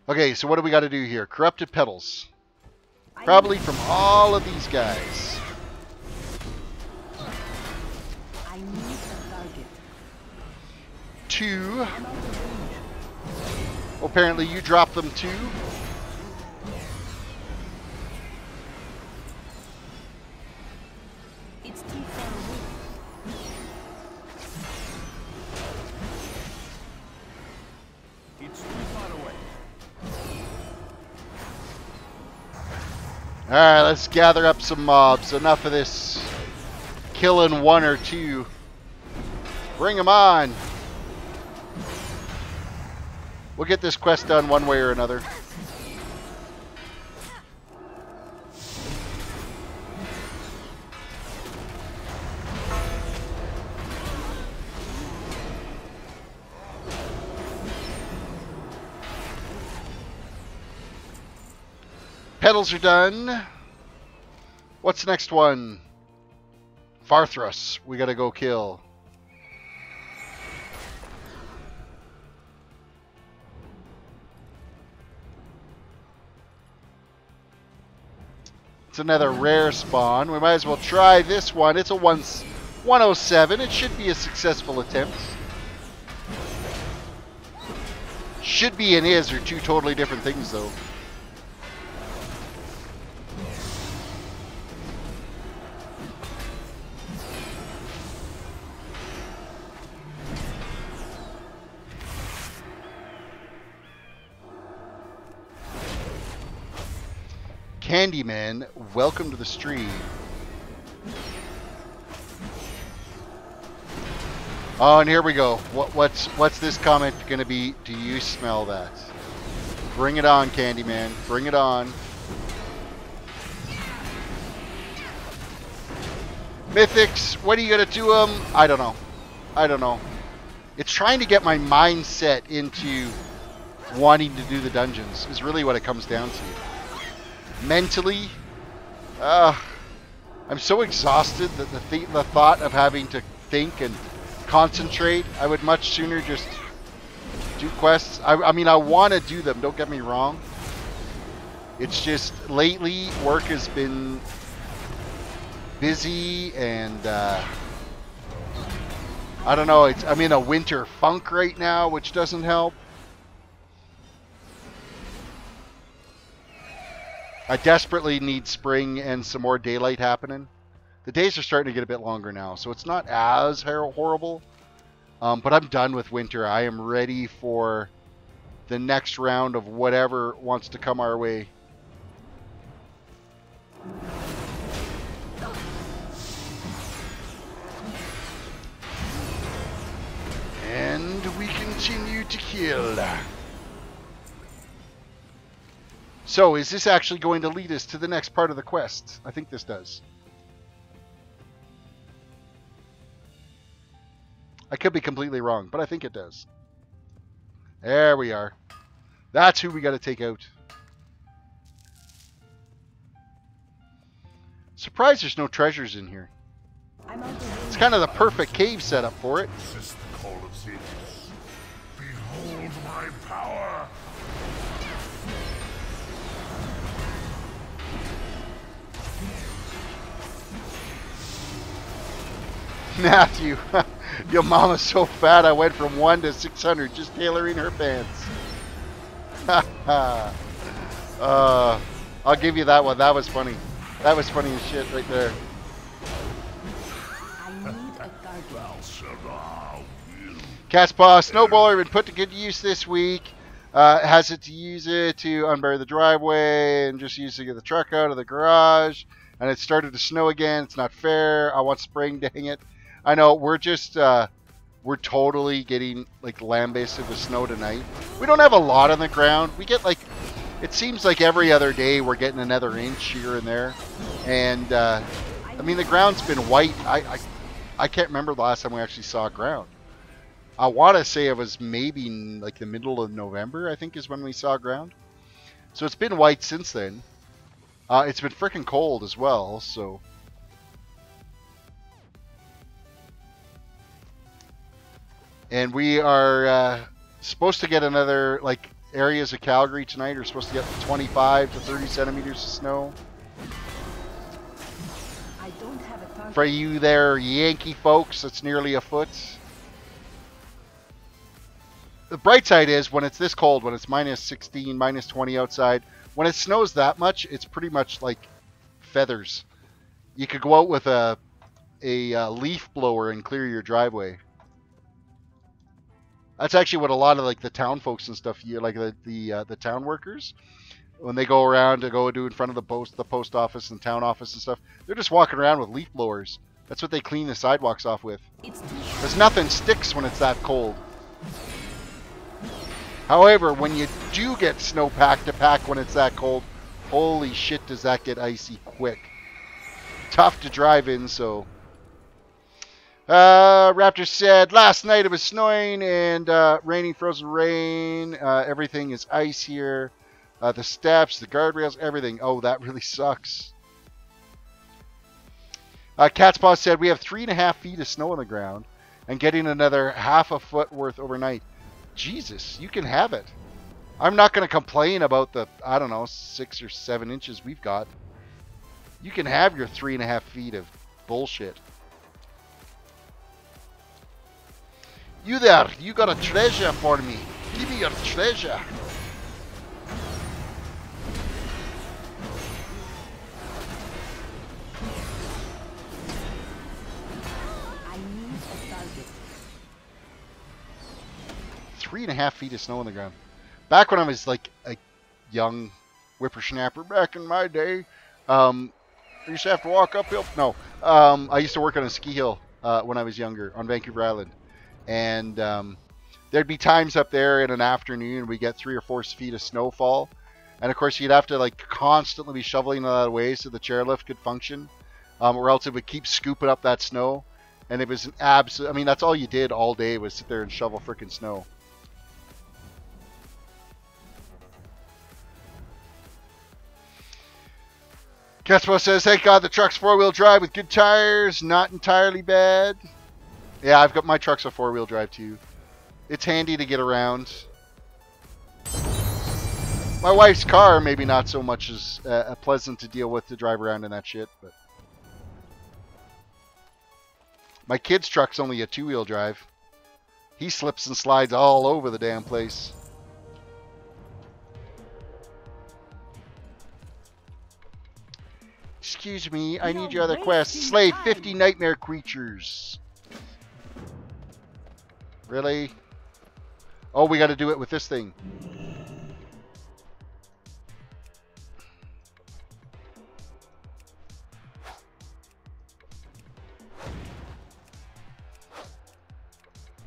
Okay, so what do we got to do here? Corrupted petals. Probably from all of these guys. I need a target. 2. Well, apparently you dropped them too. It's too far away. It's too far away. Alright, let's gather up some mobs. Enough of this killing one or two. Bring them on. We'll get this quest done one way or another. Petals are done. What's the next one? Farthrus. We gotta go kill. It's another rare spawn. We might as well try this one. It's a 107. It should be a successful attempt. Should be and is are two totally different things, though. Candyman, welcome to the stream. Oh, and here we go. What's this comment going to be? Do you smell that? Bring it on, Candyman. Bring it on. Mythics, what are you going to do them? I don't know. I don't know. It's trying to get my mindset into wanting to do the dungeons is really what it comes down to. Mentally, I'm so exhausted that the thought of having to think and concentrate, I would much sooner just do quests. I mean, I want to do them, don't get me wrong. It's just, lately, work has been busy and, I don't know, I'm in a winter funk right now, which doesn't help. I desperately need spring and some more daylight happening. The days are starting to get a bit longer now, so it's not as horrible. But I'm done with winter. I am ready for the next round of whatever wants to come our way. And we continue to kill. So, is this actually going to lead us to the next part of the quest? I think this does. I could be completely wrong, but I think it does. There we are. That's who we got to take out. Surprised there's no treasures in here. It's kind of the perfect cave setup for it. This is the call of Xavius. Behold my power! Matthew, your mama's so fat I went from 1 to 600 just tailoring her pants. I'll give you that one. That was funny. That was funny as shit right there. Catspaw Snowballer been put to good use this week. Has it to use it to unbury the driveway and just use to get the truck out of the garage. And it started to snow again. It's not fair. I want spring, dang it. I know, we're just, we're totally getting, like, lambasted with snow tonight. We don't have a lot on the ground. We get, like, it seems like every other day we're getting another inch here and there. And, I mean, the ground's been white. I can't remember the last time we actually saw ground. I want to say it was maybe in, like, the middle of November, I think, is when we saw ground. So it's been white since then. It's been freaking cold as well, so... And we are supposed to get another, like, areas of Calgary tonight are supposed to get 25 to 30 centimeters of snow. I don't have a target. For you there Yankee folks, that's nearly a foot. The bright side is when it's this cold, when it's minus 16, minus 20 outside, when it snows that much, it's pretty much like feathers. You could go out with a leaf blower and clear your driveway. That's actually what a lot of like the town folks and stuff, like the town workers, when they go around to go do in front of the post office and town office and stuff, they're just walking around with leaf blowers. That's what they clean the sidewalks off with. Because nothing sticks when it's that cold. However, when you do get snowpack to pack when it's that cold, holy shit does that get icy quick. Tough to drive in, so... Raptor said, last night it was snowing and raining frozen rain. Everything is ice here. The steps, the guardrails, everything. Oh, that really sucks. Catspaw said, we have 3.5 feet of snow on the ground and getting another half a foot worth overnight. Jesus, you can have it. I'm not going to complain about the, I don't know, 6 or 7 inches we've got. You can have your 3.5 feet of bullshit. You there, you got a treasure for me. Give me your treasure. I need a target. 3.5 feet of snow on the ground. Back when I was like a young whippersnapper, back in my day, I used to have to walk uphill. No, I used to work on a ski hill when I was younger on Vancouver Island. And there'd be times up there in an afternoon we get 3 or 4 feet of snowfall, and of course you'd have to like constantly be shoveling that away so the chairlift could function, or else it would keep scooping up that snow. And it was an absolute, I mean, that's all you did all day was sit there and shovel freaking snow. Caspo says, thank God the truck's 4-wheel drive with good tires, not entirely bad. Yeah, I've got my truck's a 4-wheel drive too. It's handy to get around. My wife's car, maybe not so much as pleasant to deal with to drive around in that shit, but my kid's truck's only a 2-wheel drive. He slips and slides all over the damn place. Excuse me, I need your other quest. Slay 50 nightmare creatures. Really? Oh, we got to do it with this thing.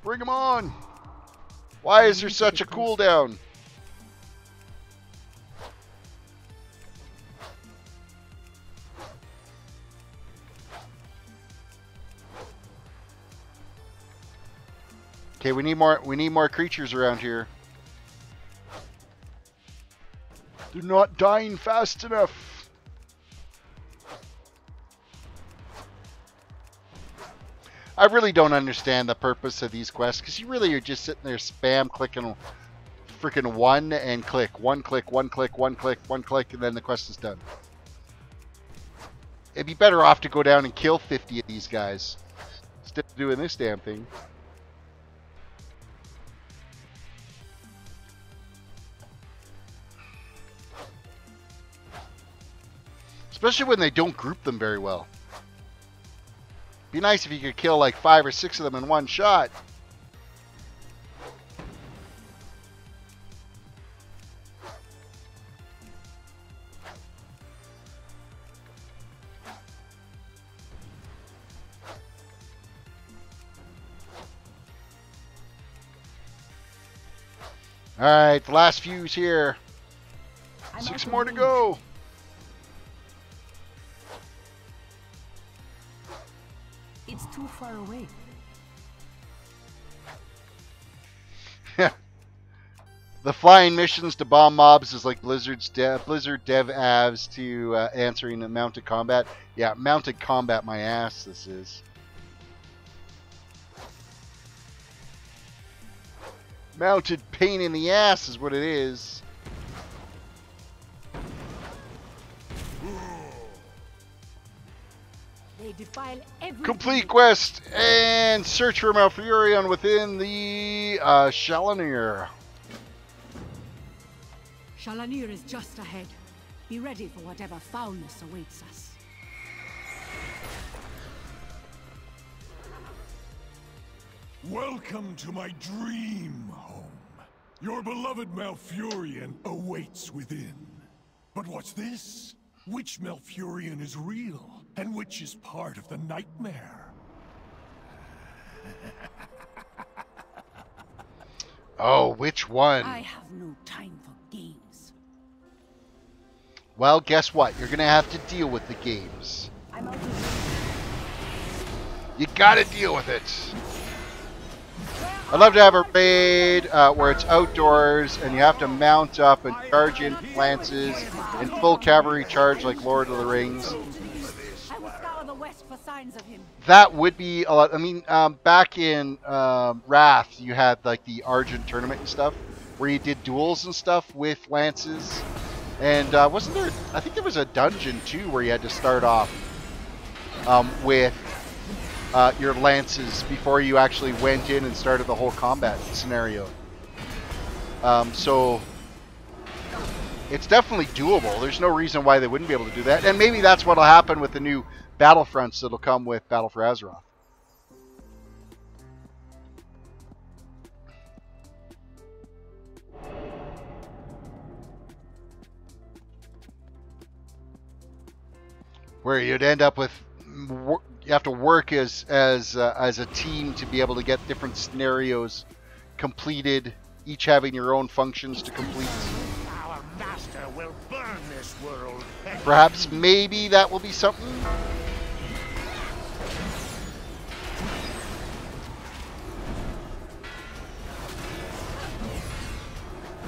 Bring him on. Why is there such a cooldown? Okay, we need more creatures around here. They're not dying fast enough. I really don't understand the purpose of these quests, because you really are just sitting there spam clicking freaking one and click, one click, one click, one click, one click, and then the quest is done. It'd be better off to go down and kill 50 of these guys instead of doing this damn thing. Especially when they don't group them very well. Be nice if you could kill like 5 or 6 of them in one shot. Alright, the last few's here. 6 more to go. It's too far away. The flying missions to bomb mobs is like Blizzard dev avs to answering the mounted combat. Yeah, mounted combat my ass this is. Mounted pain in the ass is what it is. They defile every Complete quest and search for Malfurion within the Auctioneer. Auctioneer is just ahead. Be ready for whatever foulness awaits us. Welcome to my dream home. Your beloved Malfurion awaits within. But what's this? Which Malfurion is real, and which is part of the nightmare? Oh, which one? I have no time for games. Well, guess what? You're going to have to deal with the games. I'm out. You got to deal with it. I'd love to have a raid where it's outdoors and you have to mount up and charge in lances in full cavalry charge like Lord of the Rings. I will scour the west for signs of him. That would be a lot. I mean, back in Wrath, you had like the Argent tournament and stuff where you did duels and stuff with lances. And wasn't there, I think there was a dungeon too where you had to start off with your lances before you actually went in and started the whole combat scenario. So it's definitely doable. There's no reason why they wouldn't be able to do that. And maybe that's what'll happen with the new Battlefronts that'll come with Battle for Azeroth. Where you'd end up with, you have to work as a team to be able to get different scenarios completed, each having your own functions to complete. Our master will burn this world. Perhaps, maybe that will be something.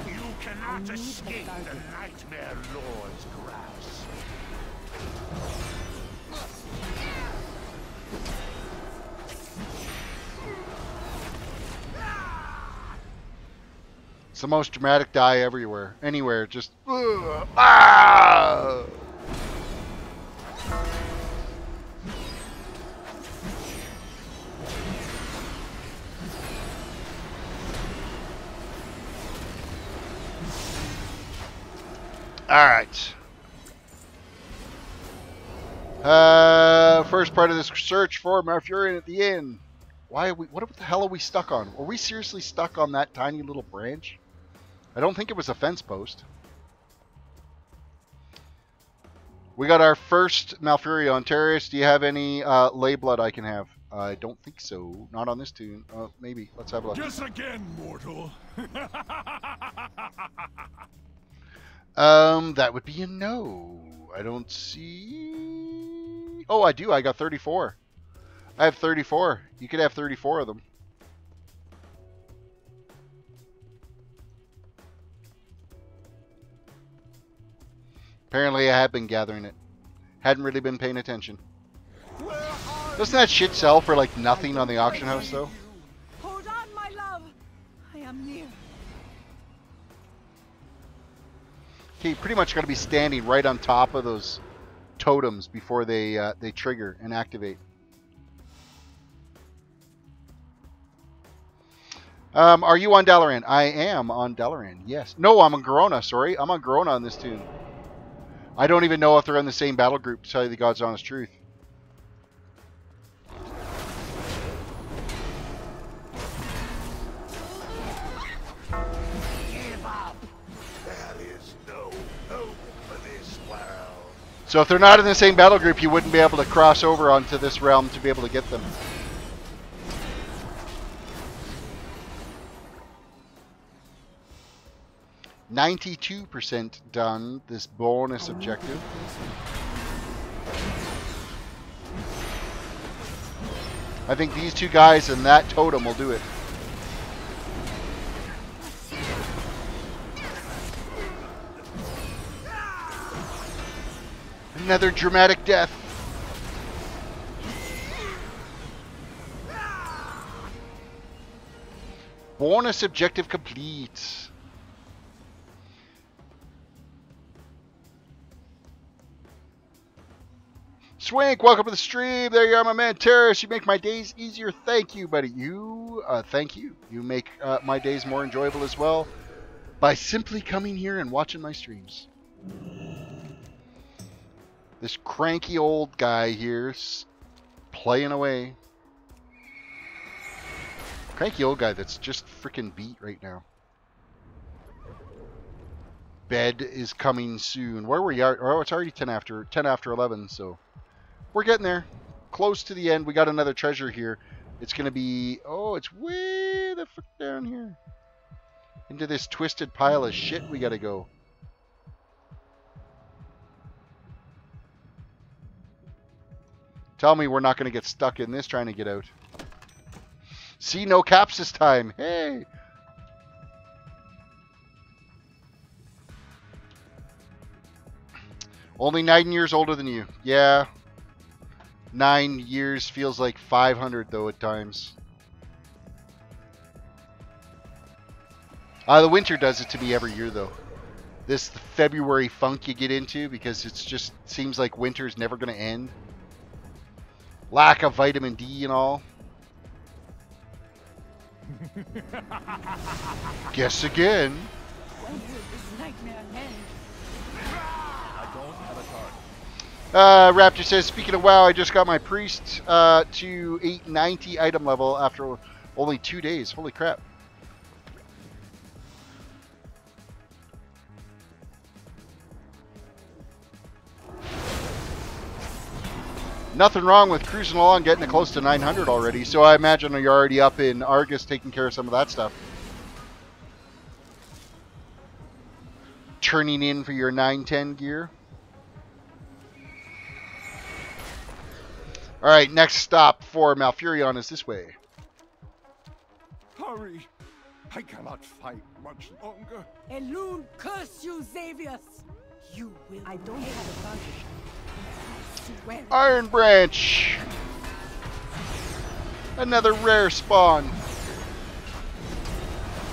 You cannot escape the Nightmare Lord's grasp. It's the most dramatic die everywhere, anywhere. Just ah! All right. First part of this search for Malfurion at the inn. Why are we? What the hell are we stuck on? Are we seriously stuck on that tiny little branch? I don't think it was a fence post. We got our first Malfurion. Terris, do you have any lay blood I can have? I don't think so. Not on this tune. Maybe. Let's have a look. Guess again, mortal. That would be a no. I don't see. Oh, I do. I got 34. I have 34. You could have 34 of them. Apparently I have been gathering it. Hadn't really been paying attention. Doesn't that shit sell for like nothing on the auction house though? Hold on, my love. I am near. Okay, pretty much got to be standing right on top of those totems before they trigger and activate. Are you on Dalaran? I am on Dalaran, yes. No, I'm on Garona, sorry. I'm on Garona on this toon. I don't even know if they're in the same battle group, to tell you the God's honest truth. Give up. There is no hope for this world. So if they're not in the same battle group, you wouldn't be able to cross over onto this realm to be able to get them. %92 done this bonus objective. I think these two guys and that totem will do it. Another dramatic death. Bonus objective complete. Swank, welcome to the stream. There you are, my man Terris. You make my days easier. Thank you, buddy. Thank you. You make my days more enjoyable as well by simply coming here and watching my streams. This cranky old guy here's playing away. Cranky old guy that's just freaking beat right now. Bed is coming soon. Where we are? Oh, it's already 10 after 11, so we're getting there. Close to the end. We got another treasure here. It's going to be... Oh, it's way the fuck down here. Into this twisted pile of shit we got to go. Tell me we're not going to get stuck in this trying to get out. See, no caps this time. Hey! Only 9 years older than you. Yeah. 9 years feels like 500 though at times. The winter does it to me every year though. This February funk you get into because it's just seems like winter's never going to end. Lack of vitamin D and all. Guess again. When will this nightmare end? Raptor says, speaking of WoW, I just got my priest to 890 item level after only 2 days. Holy crap. Nothing wrong with cruising along, getting it close to 900 already. So I imagine you're already up in Argus taking care of some of that stuff. Turning in for your 910 gear. Alright, next stop for Malfurion is this way. Hurry! I cannot fight much longer. Elune, curse you, Xavius! You will. I don't have a target. Swear. Iron Branch! Another rare spawn.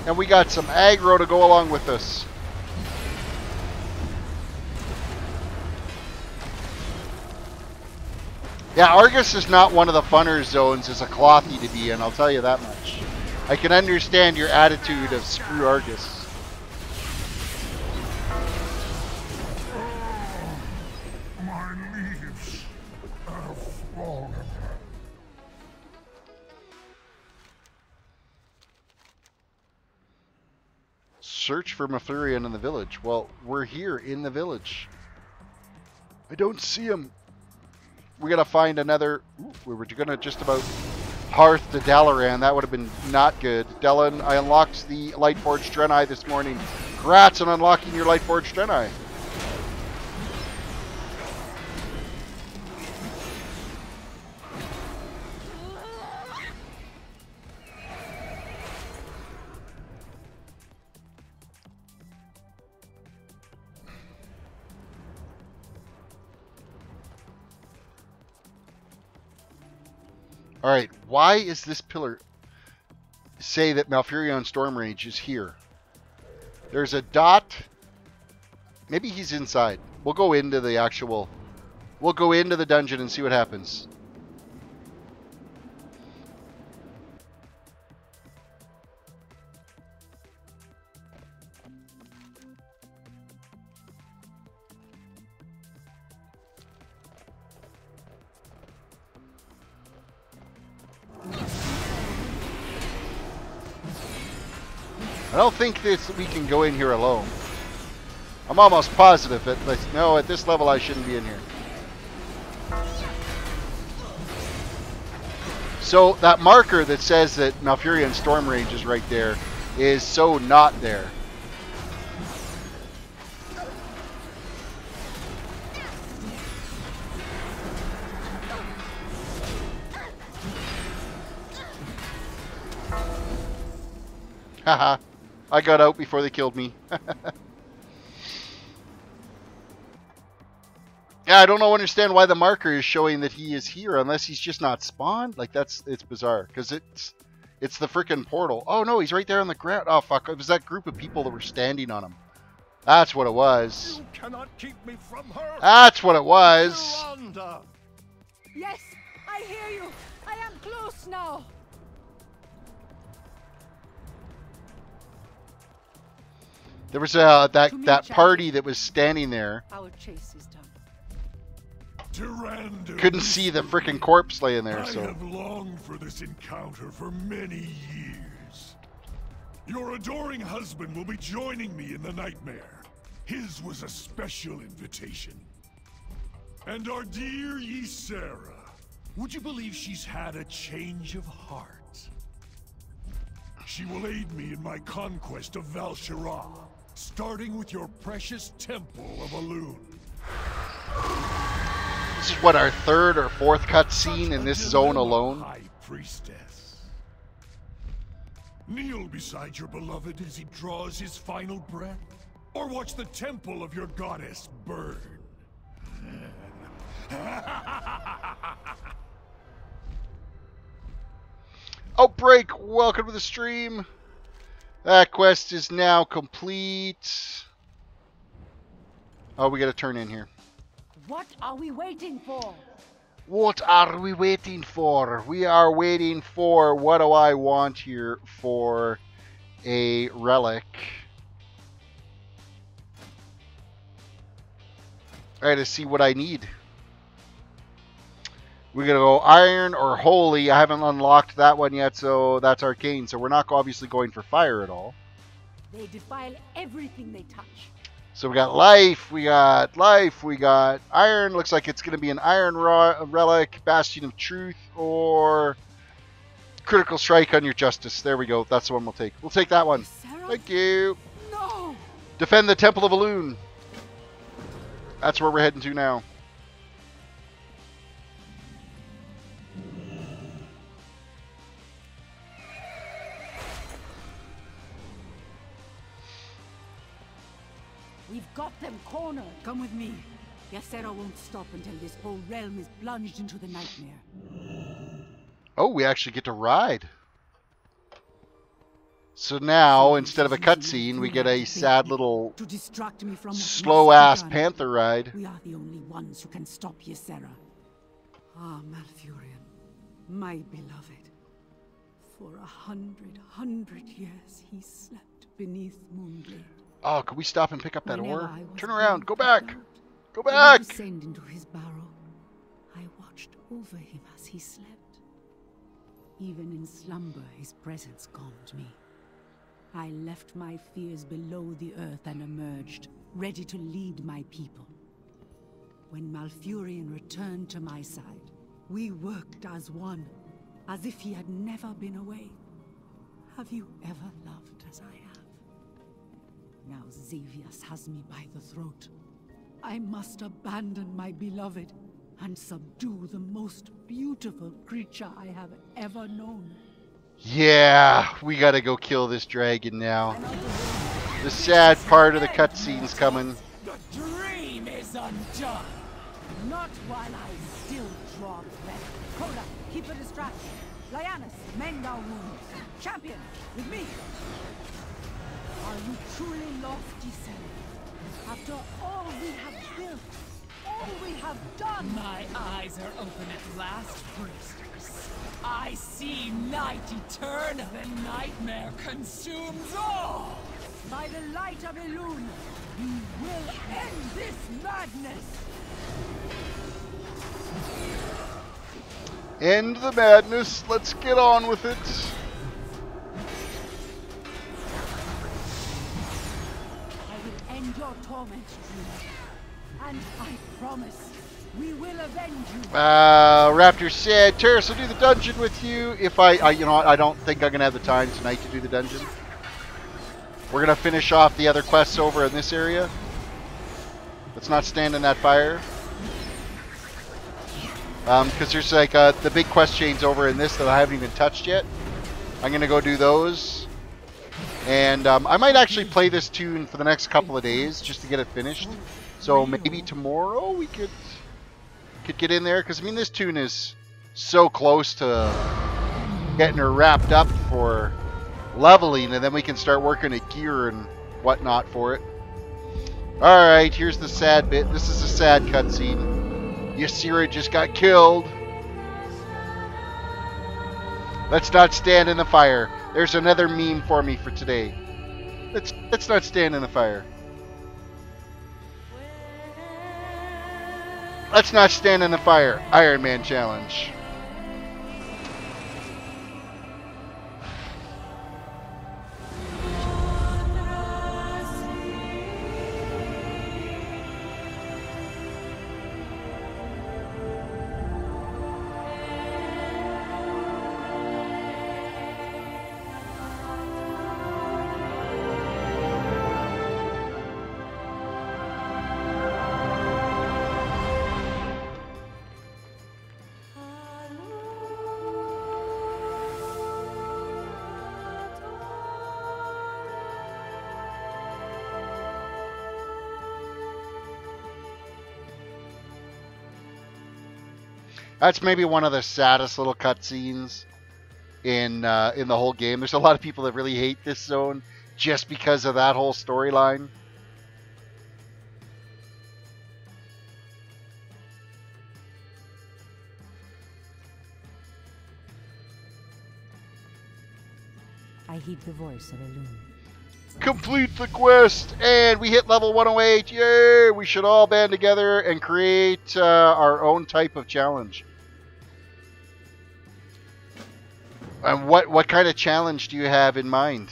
And we got some aggro to go along with us. Yeah, Argus is not one of the funner zones as a clothy to be in, I'll tell you that much. I can understand your attitude of screw Argus. My leaves have fallen. Search for Malfurion in the village. Well, we're here in the village. I don't see him. We gotta find another... Ooh, we were gonna just about hearth to Dalaran. That would have been not good. Dylan, I unlocked the Lightforged Draenei this morning. Congrats on unlocking your Lightforged Draenei. Alright, why is this pillar say that Malfurion Stormrage is here? There's a dot. Maybe he's inside. We'll go into the actual... We'll go into the dungeon and see what happens. I don't think we can go in here alone. I'm almost positive that, no, at this level I shouldn't be in here. So that marker that says that Malfurion Stormrage is right there is so not there. Haha. I got out before they killed me. Yeah, I don't understand why the marker is showing that he is here unless he's just not spawned. Like, it's bizarre because it's the freaking portal. Oh no, he's right there on the ground. Oh fuck, it was that group of people that were standing on him. That's what it was. You cannot keep me from her. That's what it was. Yolanda. Yes, I hear you. I am close now. There was that party that was standing there. Our chase is done. Tyrande, Couldn't see the freaking corpse laying there. I So have longed for this encounter for many years. Your adoring husband will be joining me in the nightmare. His was a special invitation. And our dear Ysera, would you believe she's had a change of heart? She will aid me in my conquest of Val'Sharah, starting with your precious temple of Elune. this is what, our third or fourth cutscene in this zone alone. High Priestess. Kneel beside your beloved as he draws his final breath, or watch the temple of your goddess burn. Outbreak, welcome to the stream. That quest is now complete. Oh, we gotta turn in here. What are we waiting for? What are we waiting for? We are waiting for, what do I want here for a relic? I gotta see what I need. We're going to go Iron or Holy. I haven't unlocked that one yet, so that's Arcane. So we're not obviously going for Fire at all. They defile everything they touch. So we got Life, we got Iron. Looks like it's going to be an Iron Relic, Bastion of Truth, or Critical Strike on your Justice. There we go. That's the one we'll take. We'll take that one. Sarah? Thank you. No! Defend the Temple of Elune. That's where we're heading to now. We've got them cornered. Come with me. Ysera won't stop until this whole realm is plunged into the nightmare. Oh, we actually get to ride. So now, instead of a cutscene, we get a sad little to distract me from slow-ass panther ride. We are the only ones who can stop Ysera. Ah, Malfurion, my beloved. For 100 years he slept beneath Moonblade. Oh, could we stop and pick up that Whenever ore? I was Turn around. Go being back. out, Go when back. I descend into his barrow, I watched over him as he slept. Even in slumber, his presence calmed me. I left my fears below the earth and emerged, ready to lead my people. When Malfurion returned to my side, we worked as one, as if he had never been away. Have you ever loved as I have? Now Xavius has me by the throat. I must abandon my beloved and subdue the most beautiful creature I have ever known. Yeah, we gotta go kill this dragon now. The sad part of the cutscene's coming. The dream is undone. Not while I still draw breath. Coda, keep her distracted. Lyanus, mend our wounds. Champion, with me. Are you truly lost, Giselle? After all we have built, all we have done. My eyes are open at last, priestess. I see night eternal and nightmare consumes all. By the light of ELVUI, you will end this madness. End the madness. Let's get on with it. I will end your torment, Dreamer. And I promise, we will avenge you. Raptor said, Terris will do the dungeon with you. If I you know, I don't think I'm going to have the time tonight to do the dungeon. We're going to finish off the other quests over in this area. Let's not stand in that fire. Because there's like the big quest chains over in this that I haven't even touched yet. I'm going to go do those. And I might actually play this toon for the next couple of days just to get it finished. So maybe tomorrow we could get in there. Because, I mean, this toon is so close to getting her wrapped up for leveling. And then we can start working at gear and whatnot for it. Alright, here's the sad bit. This is a sad cutscene. Ysera just got killed. Let's not stand in the fire. There's another meme for me for today. Let's not stand in the fire. Let's not stand in the fire. Iron Man challenge. That's maybe one of the saddest little cutscenes in the whole game. There's a lot of people that really hate this zone just because of that whole storyline. I heed the voice of ELVUI. Complete the quest, and we hit level 108. Yay! We should all band together and create our own type of challenge. And what kind of challenge do you have in mind?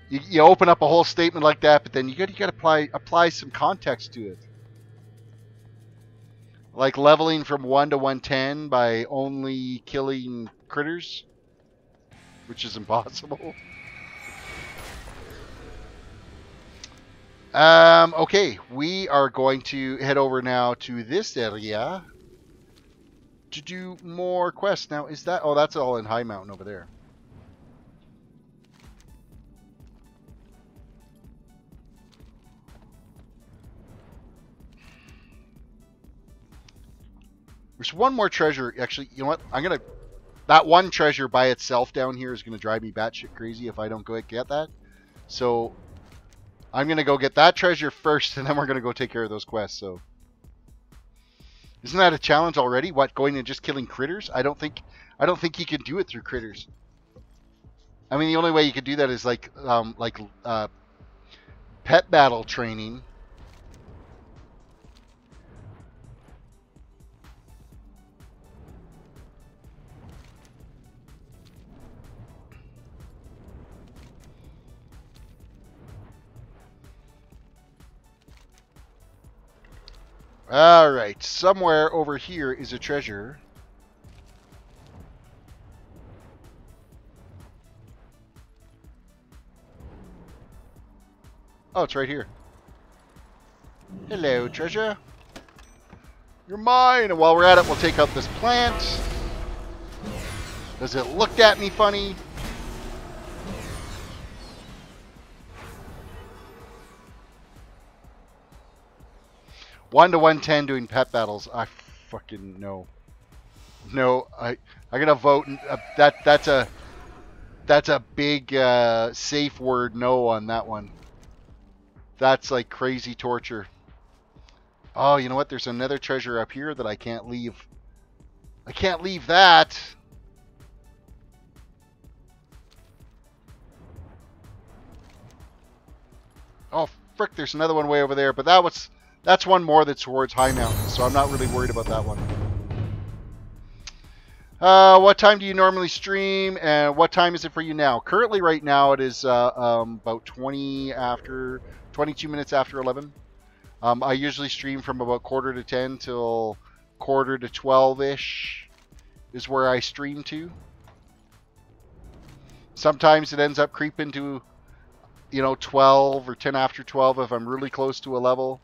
You open up a whole statement like that, but then you got to apply some context to it. Like leveling from 1 to 110 by only killing critters, which is impossible. Okay, we are going to head over now to this area to do more quests. Now, is that... Oh, that's all in High Mountain over there. There's one more treasure. Actually, you know what? I'm going to... That one treasure by itself down here is going to drive me batshit crazy if I don't go get that. So, I'm going to go get that treasure first, and then we're going to go take care of those quests. So, isn't that a challenge already? What, going and just killing critters? I don't think you can do it through critters. I mean, the only way you could do that is like pet battle training. Alright, somewhere over here is a treasure. Oh, it's right here. Hello, treasure. You're mine! And while we're at it, we'll take out this plant. Does it look at me funny? 1 to 110 doing pet battles. I fucking no. No, I'm gonna vote. That's a big safe word no on that one. That's like crazy torture. Oh, you know what? There's another treasure up here that I can't leave. I can't leave that. Oh, frick, there's another one way over there, but that's one more that's towards High Mountain, so I'm not really worried about that one. What time do you normally stream, and what time is it for you now? Currently, right now, it is about 22 minutes after 11. I usually stream from about 9:45 till 11:45 to 12-ish is where I stream to. Sometimes it ends up creeping to, 12 or 10 after 12 if I'm really close to a level.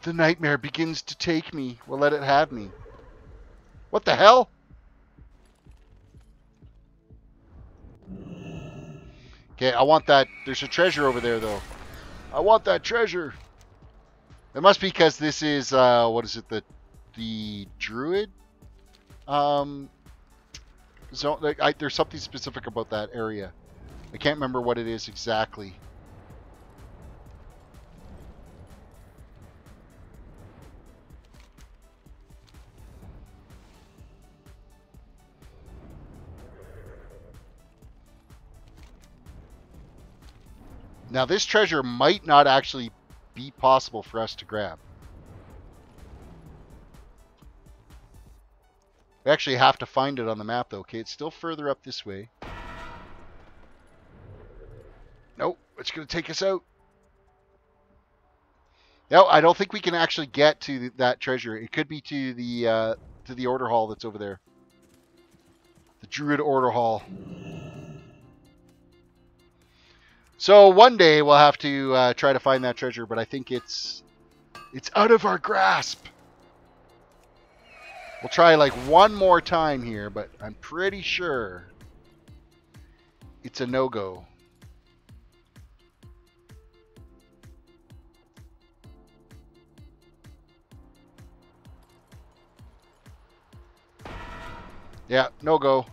The nightmare begins to take me. Well, let it have me. What the hell? Okay, I want that. There's a treasure over there, though. I want that treasure. It must be because this is, what is it, the Druid? Zone. There's something specific about that area. I can't remember what it is exactly. Now, this treasure might not actually be possible for us to grab. We actually have to find it on the map, though. Okay, it's still further up this way. Nope, it's going to take us out. No, I don't think we can actually get to that treasure. It could be to the order hall that's over there. The Druid Order Hall. So one day we'll have to try to find that treasure, but I think it's out of our grasp. We'll try like one more time here, but I'm pretty sure it's a no-go. Yeah, no-go.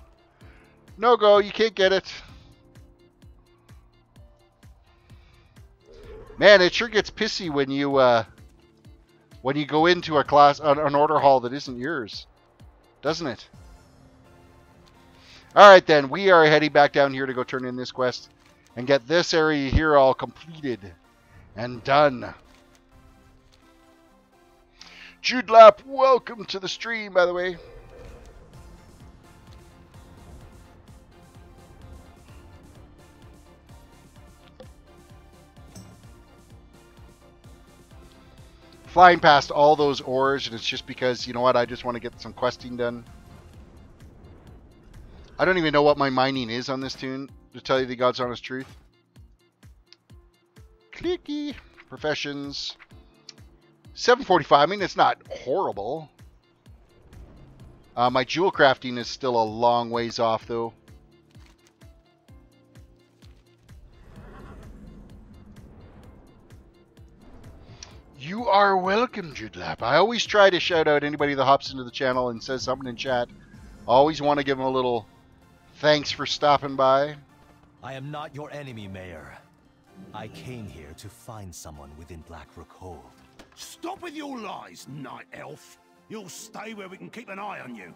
No-go, you can't get it. Man, it sure gets pissy when you go into a class, an order hall that isn't yours, doesn't it? All right, then we are heading back down here to go turn in this quest and get this area here all completed and done. Jude Lapp, welcome to the stream, by the way. Flying past all those ores, and it's just because, you know what, I just want to get some questing done. I don't even know what my mining is on this toon, to tell you the God's honest truth. Clicky. Professions. 745, I mean, it's not horrible. My jewel crafting is still a long ways off, though. You are welcome, Judlap. I always try to shout out anybody that hops into the channel and says something in chat. I always want to give them a little thanks for stopping by. I am not your enemy, Mayor. I came here to find someone within Blackrook Hold. Stop with your lies, Night Elf. You'll stay where we can keep an eye on you.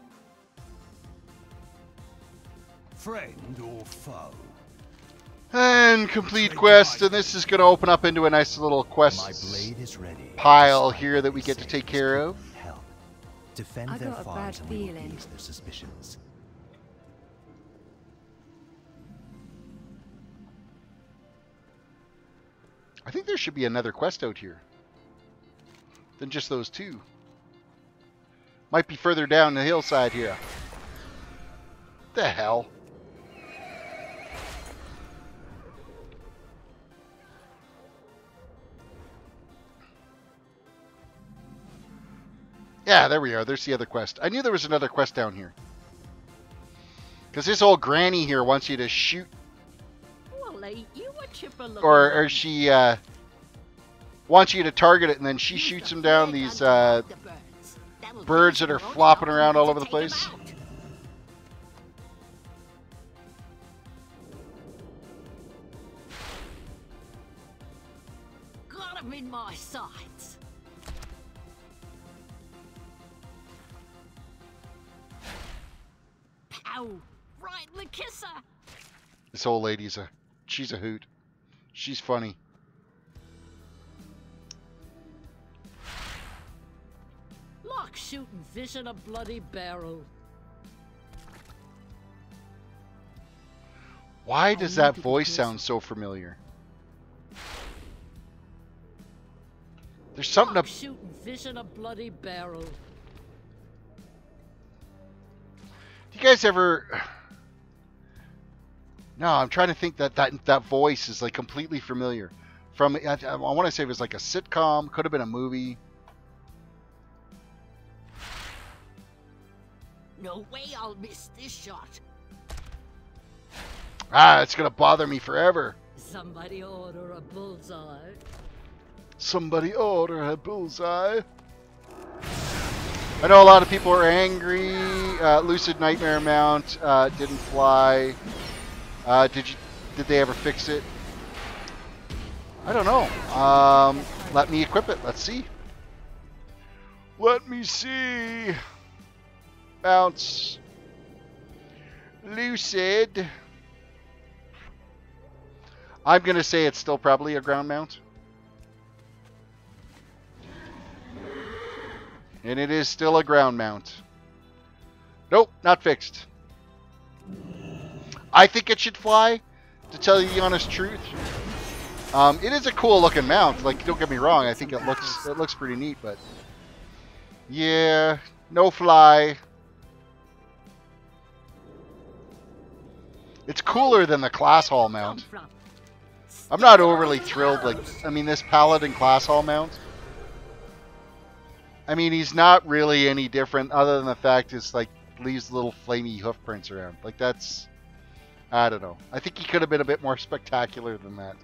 Friend or foe? And complete quest, and this is going to open up into a nice little quest pile here that we get to take care of. Help. Defend their farms and we will ease their suspicions. I think there should be another quest out here than just those two. Might be further down the hillside here. The hell? Yeah, there we are. There's the other quest. I knew there was another quest down here. Because this old granny here wants you to shoot. I'll eat you a or she wants you to target it, and then she shoots them down, these birds that are flopping around all over the place. Got him in my sights. Pow! Right in the kisser. This old lady's she's a hoot. She's funny. Like shooting fish in a bloody barrel. Why does that voice sound so familiar? There's something Like up. shooting fish in a bloody barrel. Do you guys ever? No, I'm trying to think that voice is like completely familiar. From I want to say it was like a sitcom, could have been a movie. No way I'll miss this shot. Ah, it's gonna bother me forever. Somebody order a bullseye. Somebody order a bullseye. I know a lot of people are angry. Lucid Nightmare mount didn't fly. Did they ever fix it? I don't know. Let me equip it. Let's see. Let me see. Bounce. Lucid. I'm gonna say it's still probably a ground mount. And it is still a ground mount. Nope, not fixed. I think it should fly, to tell you the honest truth. It is a cool looking mount. Like, don't get me wrong, I think it looks pretty neat, but yeah, no fly. It's cooler than the class hall mount. I'm not overly thrilled. Like, I mean, this Paladin class hall mount. I mean, he's not really any different other than the fact it's like leaves little flamey hoof prints around. Like, that's, I don't know. I think he could have been a bit more spectacular than that.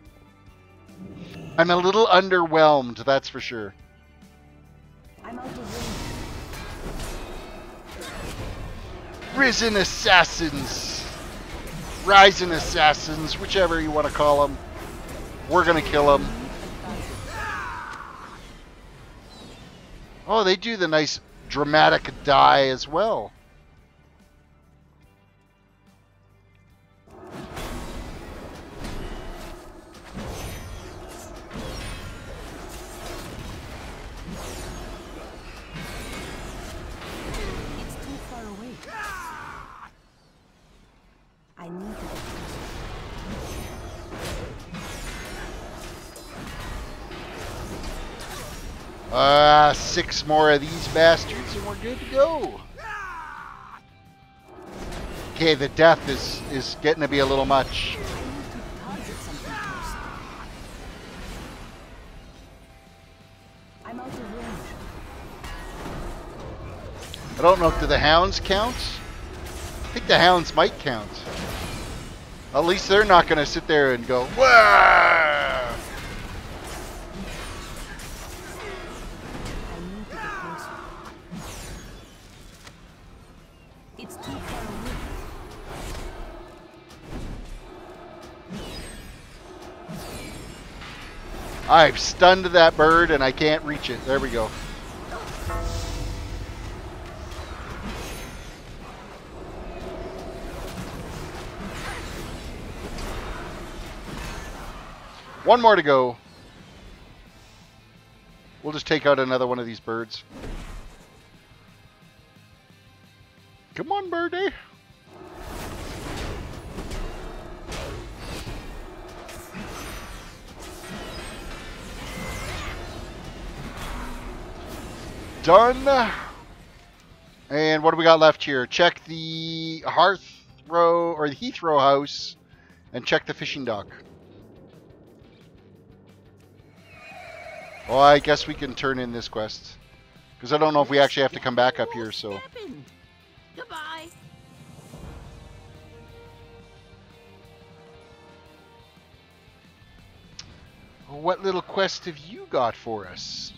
I'm a little underwhelmed, that's for sure. I'm out of range. Risen Assassins. Rising Assassins, whichever you want to call them. We're going to kill them. Oh, they do the nice dramatic die as well. It's too far away. I need to get closer. 6 more of these bastards and we're good to go. Okay, the death is getting to be a little much. I'm out of range. I don't know, do the hounds count? I think the hounds might count. At least they're not going to sit there and go, "Wah!" I need to get closer. It's too far away. I've stunned that bird and I can't reach it. There we go. One more to go. We'll just take out another one of these birds. Come on, birdie. Done. And what do we got left here? Check the Hearthrow or the Heathrow house and check the fishing dock. Well, I guess we can turn in this quest. Because I don't know if we actually have to come back up here, so. Goodbye. What little quest have you got for us?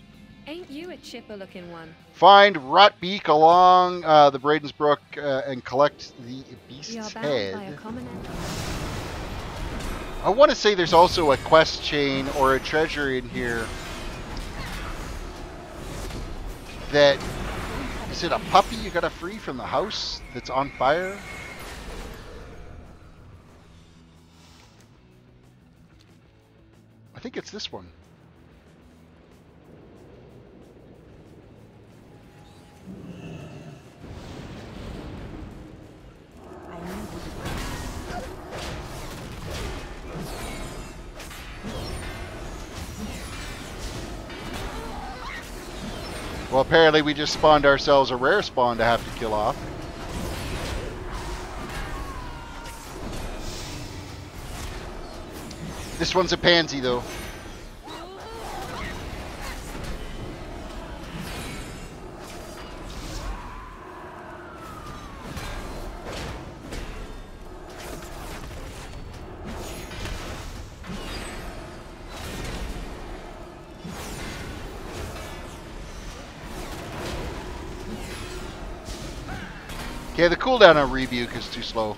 Ain't you a chipper-looking one? Find Rotbeak along the Braden's Brook and collect the beast's You're bound head. by a common enemy. I want to say there's also a quest chain or a treasure in here that... Is it a puppy you gotta free from the house that's on fire? I think it's this one. Well, apparently we just spawned ourselves a rare spawn to have to kill off. This one's a pansy, though. Okay, the cooldown on Rebuke is too slow.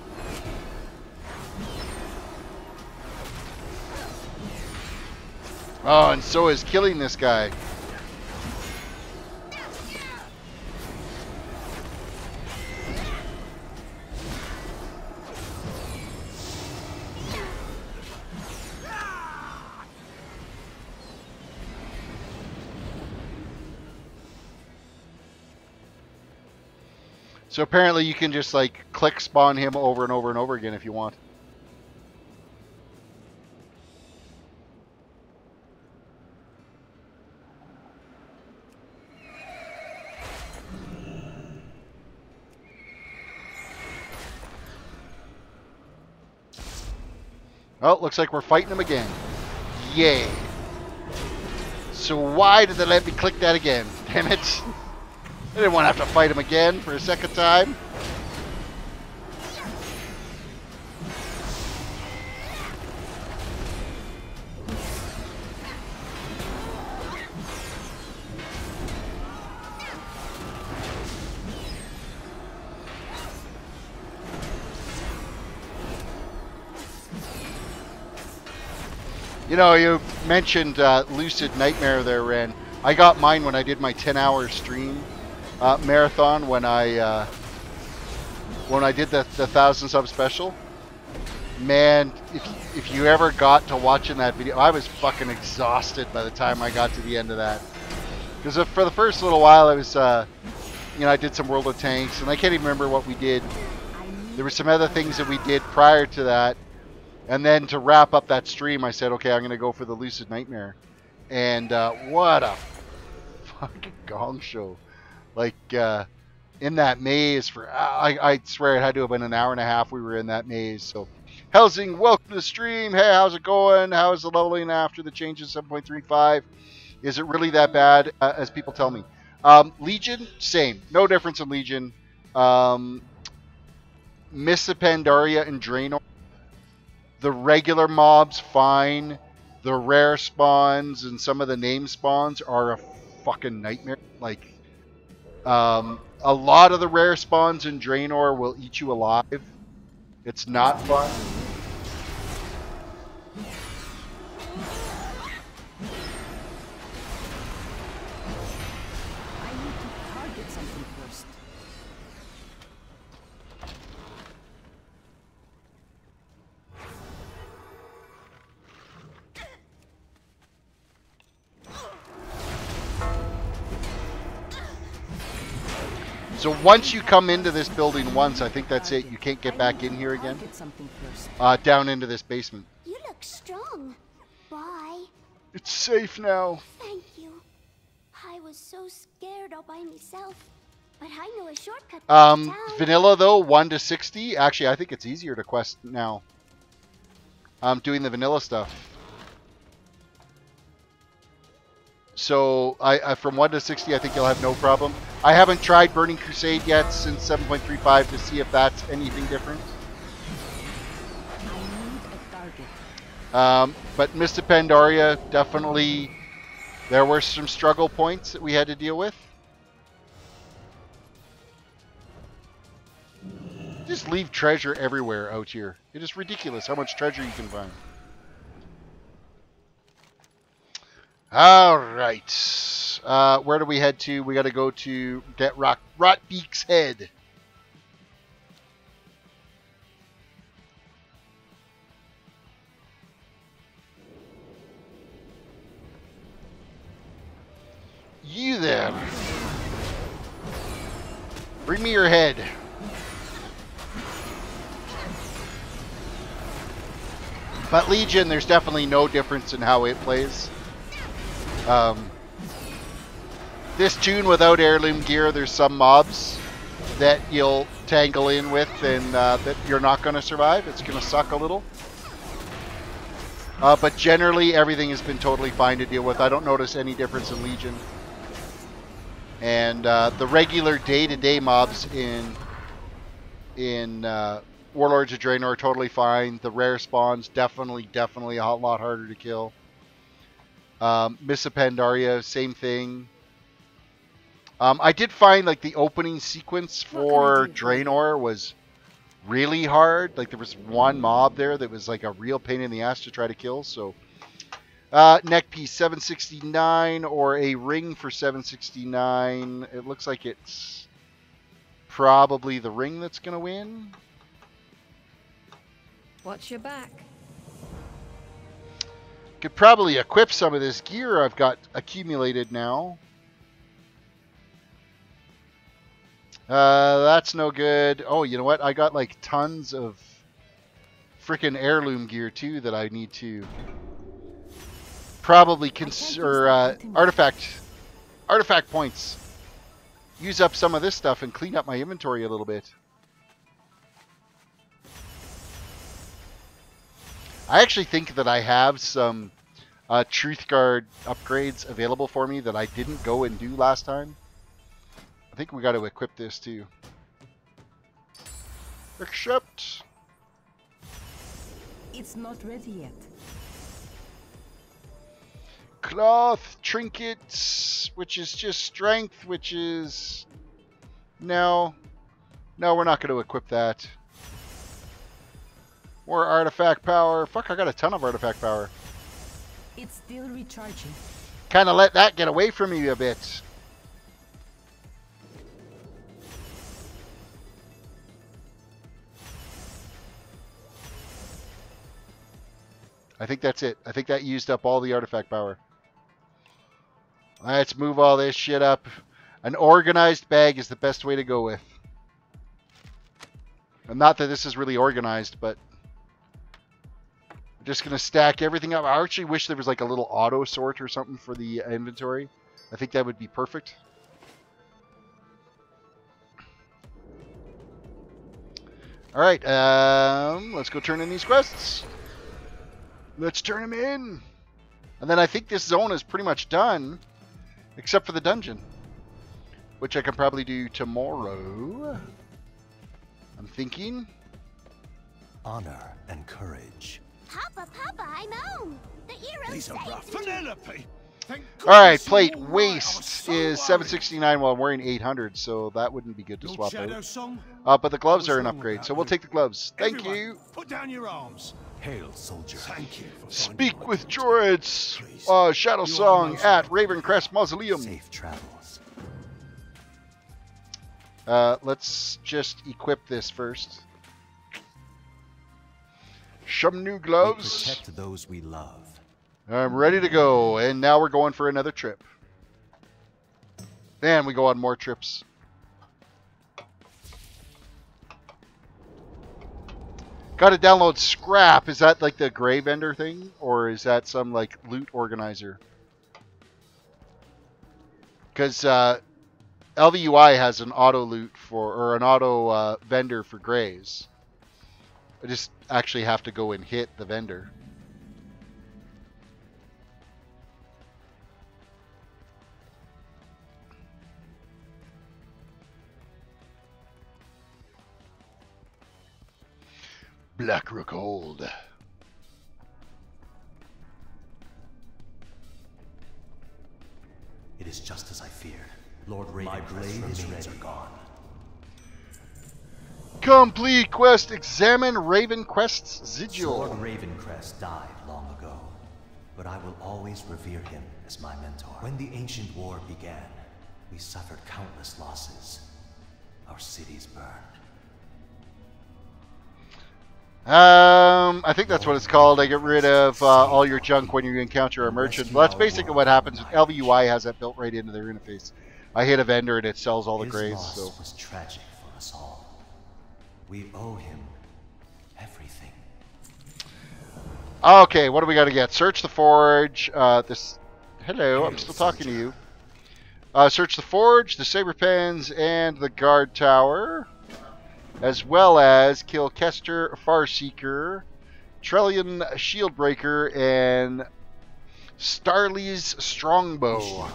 Oh, and so is killing this guy. So apparently you can just like click spawn him over and over and over again if you want. Oh, looks like we're fighting him again. Yay. So why did they let me click that again? Damn it. I didn't want to have to fight him again for a second time. You know, you mentioned Lucid Nightmare there, Ren. I got mine when I did my 10-hour stream marathon when I did the 1,000 sub special. Man, if you ever got to watching that video, I was fucking exhausted by the time I got to the end of that. Because for the first little while, I was, you know, I did some World of Tanks, and I can't even remember what we did. There were some other things that we did prior to that. And then to wrap up that stream, I said, okay, I'm going to go for the Lucid Nightmare. And what a fucking gong show. Like, in that maze for, I swear it had to have been an hour and a half we were in that maze. So, Helsing, welcome to the stream. Hey, how's it going? How's the leveling after the changes 7.35? Is it really that bad, as people tell me? Legion, same. No difference in Legion. Miss the Pandaria and Draenor. The regular mobs, fine. The rare spawns and some of the name spawns are a fucking nightmare. Like, a lot of the rare spawns in Draenor will eat you alive. It's not fun. I need to target something first. So once you come into this building once, I think that's it. You can't get back in here again. Down into this basement. You look strong. Bye. It's safe now. Thank you. I was so scared all by myself, but I know a shortcut to town. Vanilla though, 1 to 60. Actually, I think it's easier to quest now. I'm doing the vanilla stuff. So I from 1 to 60, I think you'll have no problem. I haven't tried Burning Crusade yet since 7.35 to see if that's anything different. I need a target. But Mr. Pandaria, definitely, there were some struggle points that we had to deal with. Just leave treasure everywhere out here. It is ridiculous how much treasure you can find. All right. Where do we head to? We got to go to get Rotbeak's Head. You there. Bring me your head. But Legion, there's definitely no difference in how it plays. This toon without heirloom gear, there's some mobs that you'll tangle in with and that you're not going to survive. It's going to suck a little. But generally, everything has been totally fine to deal with. I don't notice any difference in Legion. And the regular day-to-day mobs in Warlords of Draenor are totally fine. The rare spawns, definitely a lot harder to kill. Miss Pandaria, same thing. I did find like the opening sequence for Draenor was really hard. Like there was one mob there that was like a real pain in the ass to try to kill. So neck piece 769 or a ring for 769. It looks like it's probably the ring that's going to win. Watch your back. Could probably equip some of this gear I've got accumulated now. That's no good. Oh, you know what? I got like tons of freaking heirloom gear too that I need to probably artifact points. Use up some of this stuff and clean up my inventory a little bit. I actually think that I have some Truth Guard upgrades available for me that I didn't go and do last time. I think we got to equip this too. Except it's not ready yet. Cloth, trinkets, which is just strength, which is no, we're not going to equip that. More artifact power. Fuck, I got a ton of artifact power. It's still recharging. Kind of let that get away from me a bit. I think that's it. I think that used up all the artifact power. Let's move all this shit up. An organized bag is the best way to go with. And not that this is really organized, but I'm just going to stack everything up. I actually wish there was like a little auto sort or something for the inventory. I think that would be perfect. All right, let's go turn in these quests. Let's turn them in. And then I think this zone is pretty much done, except for the dungeon, which I can probably do tomorrow. I'm thinking. Honor and courage. Papa, I'm home. The hero These are rough. Penelope! All right, plate waist is 769 while I'm wearing 800, so that wouldn't be good to swap out. But the gloves are an upgrade, so we'll take the gloves. Thank you. Put down your arms. Hail, soldier. Thank you. Speak with droids. Shadow Song at Ravencrest Mausoleum. Safe travels. Let's just equip this first. Some new gloves. We protect those we love. I'm ready to go, and now we're going for another trip. And we go on more trips. Got to download Scrap. Is that like the gray vendor thing, or is that some like loot organizer? Because ELVUI has an auto loot for, or an auto vendor for grays. I just actually have to go and hit the vendor. Blackrook Hold. is just as I feared. Lord Ravencrest's remains are gone. Complete quest. Examine Ravencrest's sigil. Lord Ravencrest died long ago, but I will always revere him as my mentor. When the ancient war began, we suffered countless losses. Our cities burned. I think that's what it's called. I get rid of all your junk when you encounter a merchant. Well, that's basically what happens with ELVUI. Has that built right into their interface. I hit a vendor and it sells all the grays. His So loss was tragic for us all. We owe him everything. okay, what do we got to get? Search the forge. Hello, I'm still talking to you. Search the forge, the saber pens, and the guard tower, as well as kill Kester, Farseeker, Trellian Shieldbreaker, and Starly's Strongbow.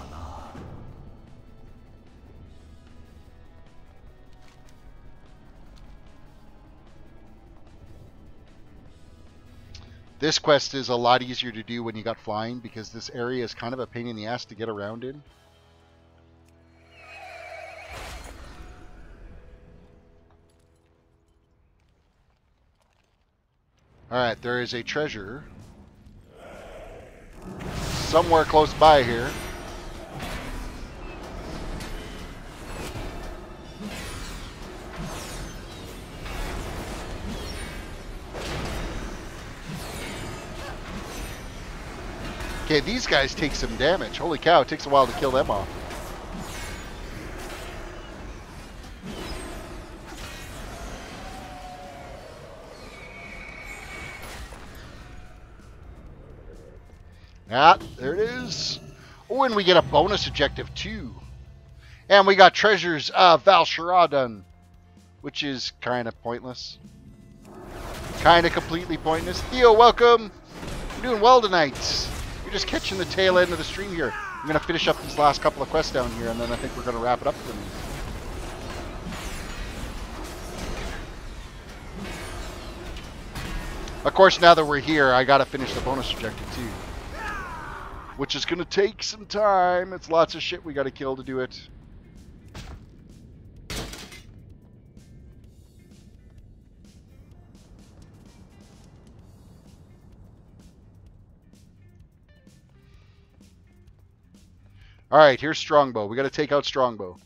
This quest is a lot easier to do when you got flying, because this area is kind of a pain in the ass to get around in. Alright, there is a treasure somewhere close by here. Okay, these guys take some damage. Holy cow, it takes a while to kill them off. Ah, there it is. Oh, and we get a bonus objective too. And we got treasures of Valsharadan, which is kind of pointless. Kind of completely pointless. Theo, welcome. You're doing well tonight. You're just catching the tail end of the stream here. I'm going to finish up these last couple of quests down here, and then I think we're going to wrap it up for me. Of course, now that we're here, I got to finish the bonus objective too, which is going to take some time. It's lots of shit we got to kill to do it. Alright, here's Strongbow. We got to take out Strongbow.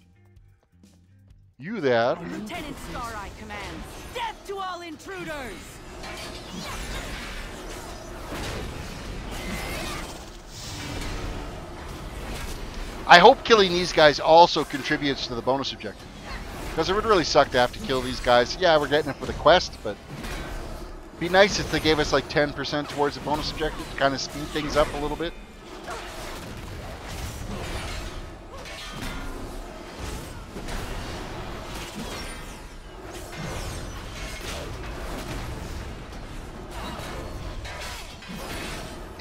You there. Lieutenant Star-Eye commands, death to all intruders! I hope killing these guys also contributes to the bonus objective, because it would really suck to have to kill these guys. Yeah, we're getting it for the quest, but it'd be nice if they gave us like 10% towards the bonus objective to kind of speed things up a little bit.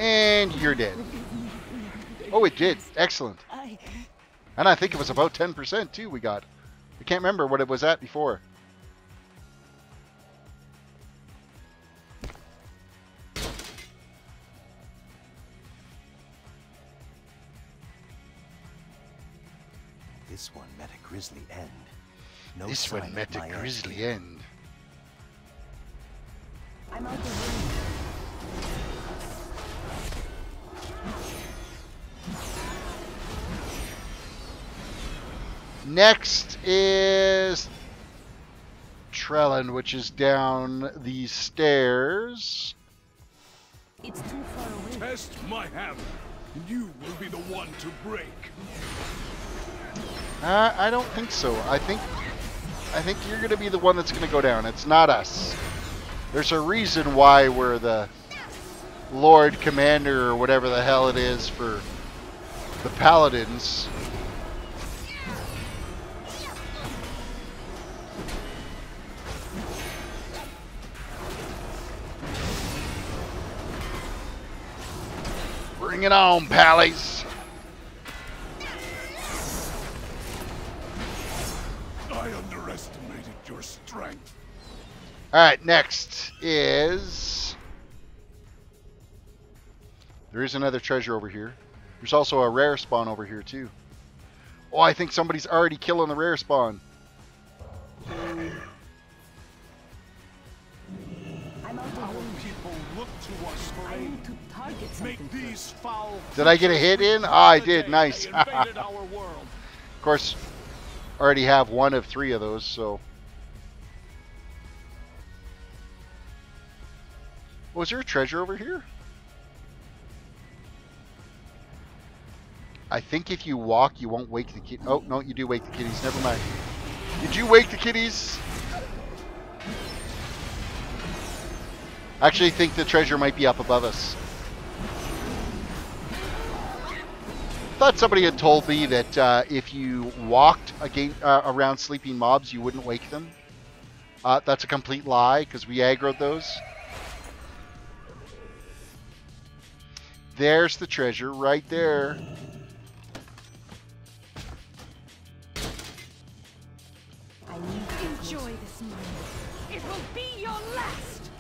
And you're dead. Oh, it did. Excellent. And I think it was about 10% too we got. I can't remember what it was at before. This one met a grisly end. No This one met a grisly end. I'm out the room. Next is Trellin, which is down these stairs. It's too far away. Test my hammer. You will be the one to break. I don't think so. I think you're going to be the one that's going to go down. It's not us. There's a reason why we're the Lord Commander or whatever the hell it is for the Paladins. Bring it on, Pallies. I underestimated your strength. Alright, next is... There is another treasure over here. There's also a rare spawn over here, too. Oh, I think somebody's already killing the rare spawn. Did I get a hit in? Ah, I did. Nice. Of course, already have one of 3 of those, so. Was there a treasure over here? I think if you walk, you won't wake the kid. Oh, no, you do wake the kitties. Never mind. Did you wake the kitties? I actually think the treasure might be up above us. Thought somebody had told me that if you walked around sleeping mobs, you wouldn't wake them. That's a complete lie, because we aggroed those. There's the treasure right there. Enjoy this moment. It will be your last.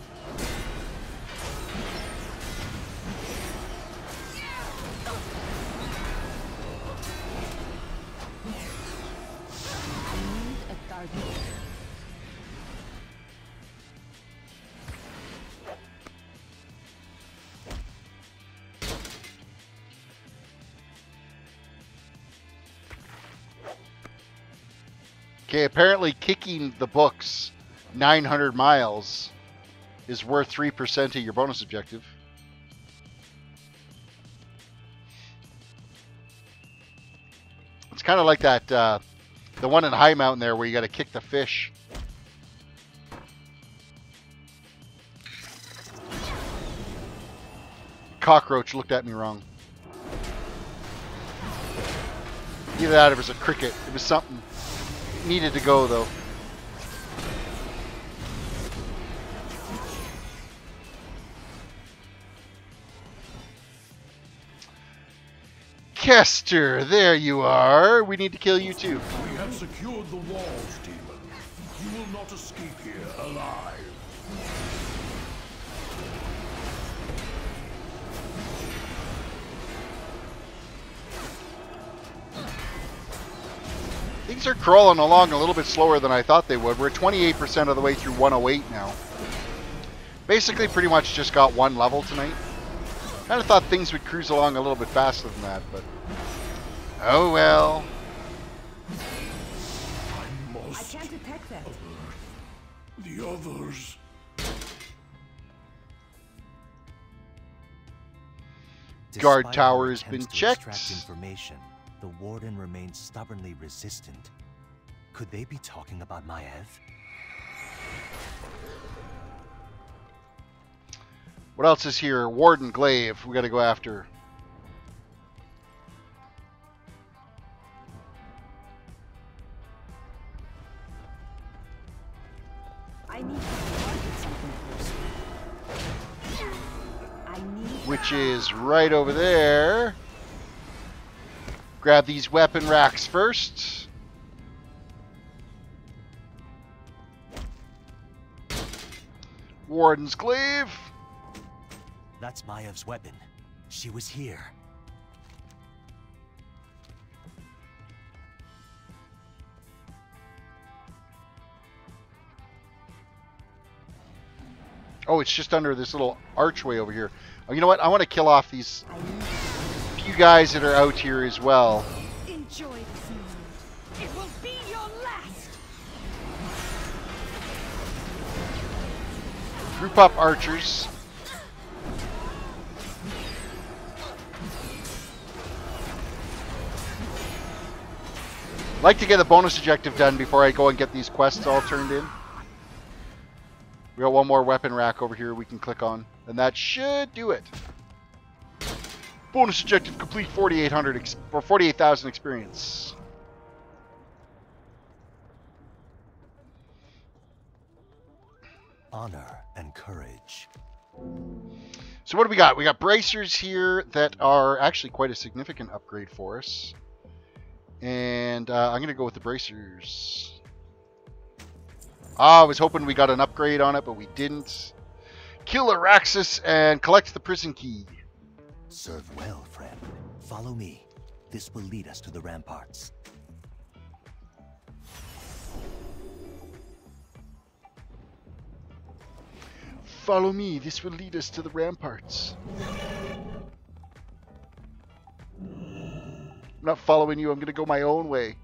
I need a target. Okay, apparently kicking the books 900 miles is worth 3% of your bonus objective. It's kind of like that, the one in High Mountain there where you got to kick the fish. Cockroach looked at me wrong. Either that or it was a cricket. It was something. It needed to go though. Kester, there you are. We need to kill you too. We have secured the walls, demon. You will not escape here alive. Things are crawling along a little bit slower than I thought they would. We're 28% of the way through 108 now. Basically pretty much just got 1 level tonight. Kind of thought things would cruise along a little bit faster than that, but oh well. I can't detect that. The others. Guard Despite tower our has been attempts to checked. extract information, the warden remains stubbornly resistant. Could they be talking about Maev? What else is here? Warden Glaive. We got to go after. I need to target something first. I need Which is right over there. Grab these weapon racks first. Warden's Glaive. That's Maev's weapon. She was here. Oh, it's just under this little archway over here. Oh, you know what? I want to kill off these few guys that are out here as well. Enjoy this moment. It will be your last. Group up archers. Like to get a bonus objective done before I go and get these quests all turned in. We got one more weapon rack over here we can click on, and that should do it. Bonus objective complete, 4,800 or 48,000 experience. Honor and courage. So what do we got? We got bracers here that are actually quite a significant upgrade for us. And I'm going to go with the bracers. I was hoping we got an upgrade on it, but we didn't. Kill Araxis and collect the prison key. Serve well, friend. Follow me. This will lead us to the ramparts. Follow me. This will lead us to the ramparts. I'm not following you. I'm going to go my own way.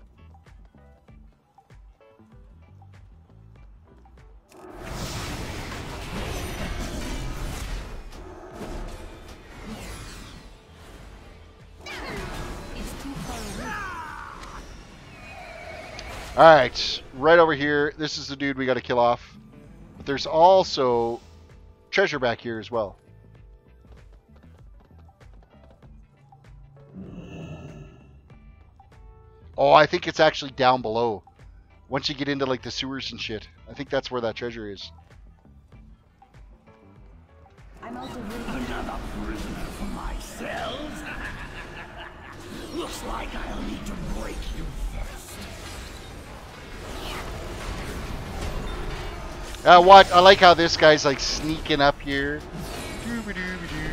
Alright, right over here. This is the dude we got to kill off. But there's also treasure back here as well. Oh, I think it's actually down below. Once you get into like the sewers and shit. I think that's where that treasure is. I'm out of range. Another prisoner for myself? Looks like I'll need to break you first. What? I like how this guy's like sneaking up here. Doo-ba-doo-ba-doo.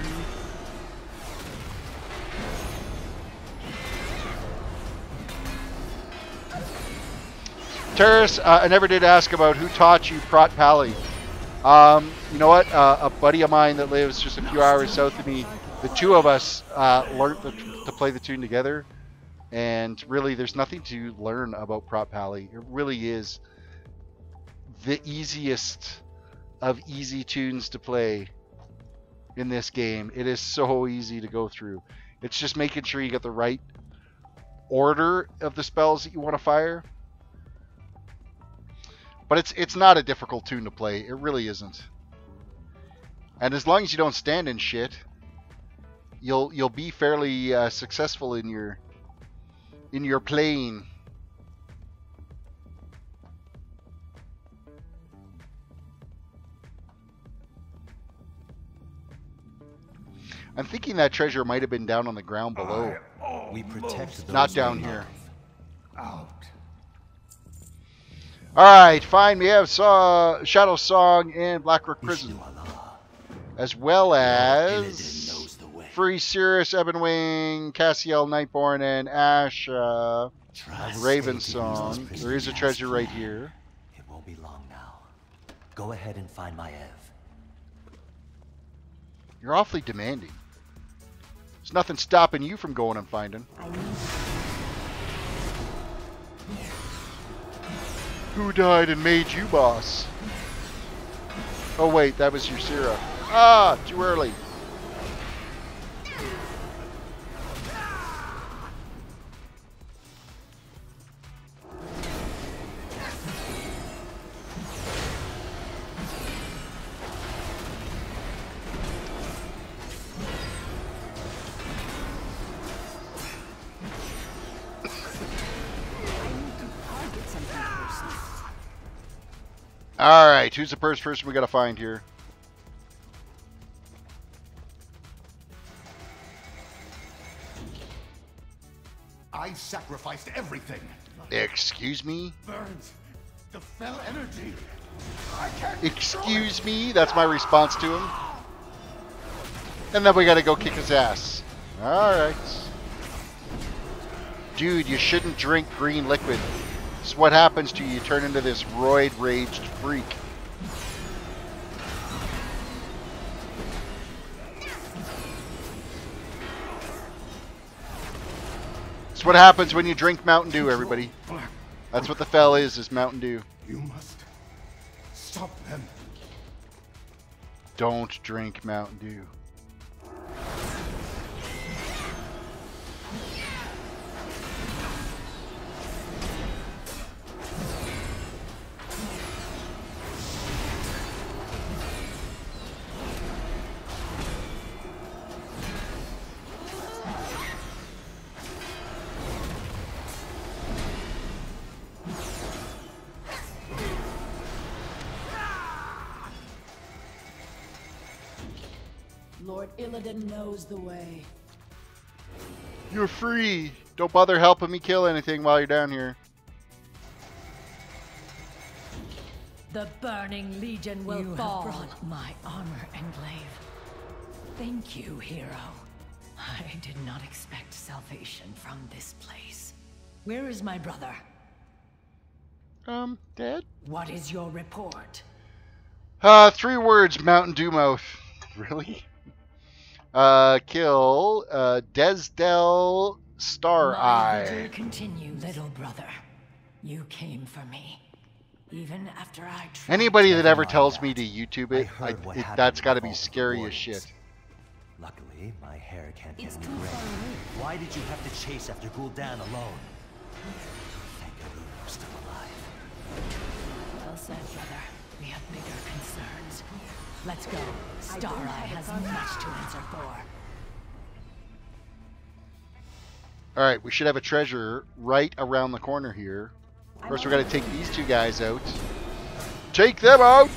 Terris, I never did ask about who taught you Prot Pally. You know what? A buddy of mine that lives just a few hours south of me, the two of us learned to play the tune together. And really, there's nothing to learn about Prot Pally. It really is the easiest of easy tunes to play in this game. It is so easy to go through. It's just making sure you get the right order of the spells that you want to fire. But it's not a difficult tune to play. It really isn't. And as long as you don't stand in shit, you'll be fairly successful in your playing. I'm thinking that treasure might have been down on the ground below. We protect those Not down we here. love. Out. Alright, fine. We have Shadow Song and Blackrock Prison. As well as Free Cirrus, Ebonwing, Cassiel, Nightborn, and Ash, Raven Song. There is a treasure right here. It won't be long now. Go ahead and find my Ev. You're awfully demanding. There's nothing stopping you from going and finding. Who died and made you boss? Oh wait, that was Ysera. Ah, too early. Alright, who's the first person we gotta find here? I sacrificed everything. Excuse me? Burns. The fell energy. I can't Excuse me? That's my response to him. And then we gotta go kick his ass. Alright. Dude, you shouldn't drink green liquid. This is what happens to you. You turn into this roid-raged freak. It's what happens when you drink Mountain Dew, everybody. That's what the fell is Mountain Dew. You must stop them. Don't drink Mountain Dew. Lord Illidan knows the way. You're free. Don't bother helping me kill anything while you're down here. The Burning Legion will You fall. have brought my armor and glaive. Thank you, hero. I did not expect salvation from this place. Where is my brother? Dead? What is your report? 3 words, Mountain Dew mouth. Really? Kill Desdel Star My vigil Eye. continue, little brother. You came for me. Even after I tried. Anybody that ever mind tells that. me to YouTube I it, heard what happened that's in got the to be Vault of the scary as Wardens. shit. Luckily, my hair can't It's get too me gray. far away. Why did you have to chase after Gul'dan alone? Thank God you're still alive. Well said, brother. We have bigger concerns. Let's go. Star Eye has much to answer for. Alright, we should have a treasure right around the corner here. First, we're going to take these 2 guys out. Take them out!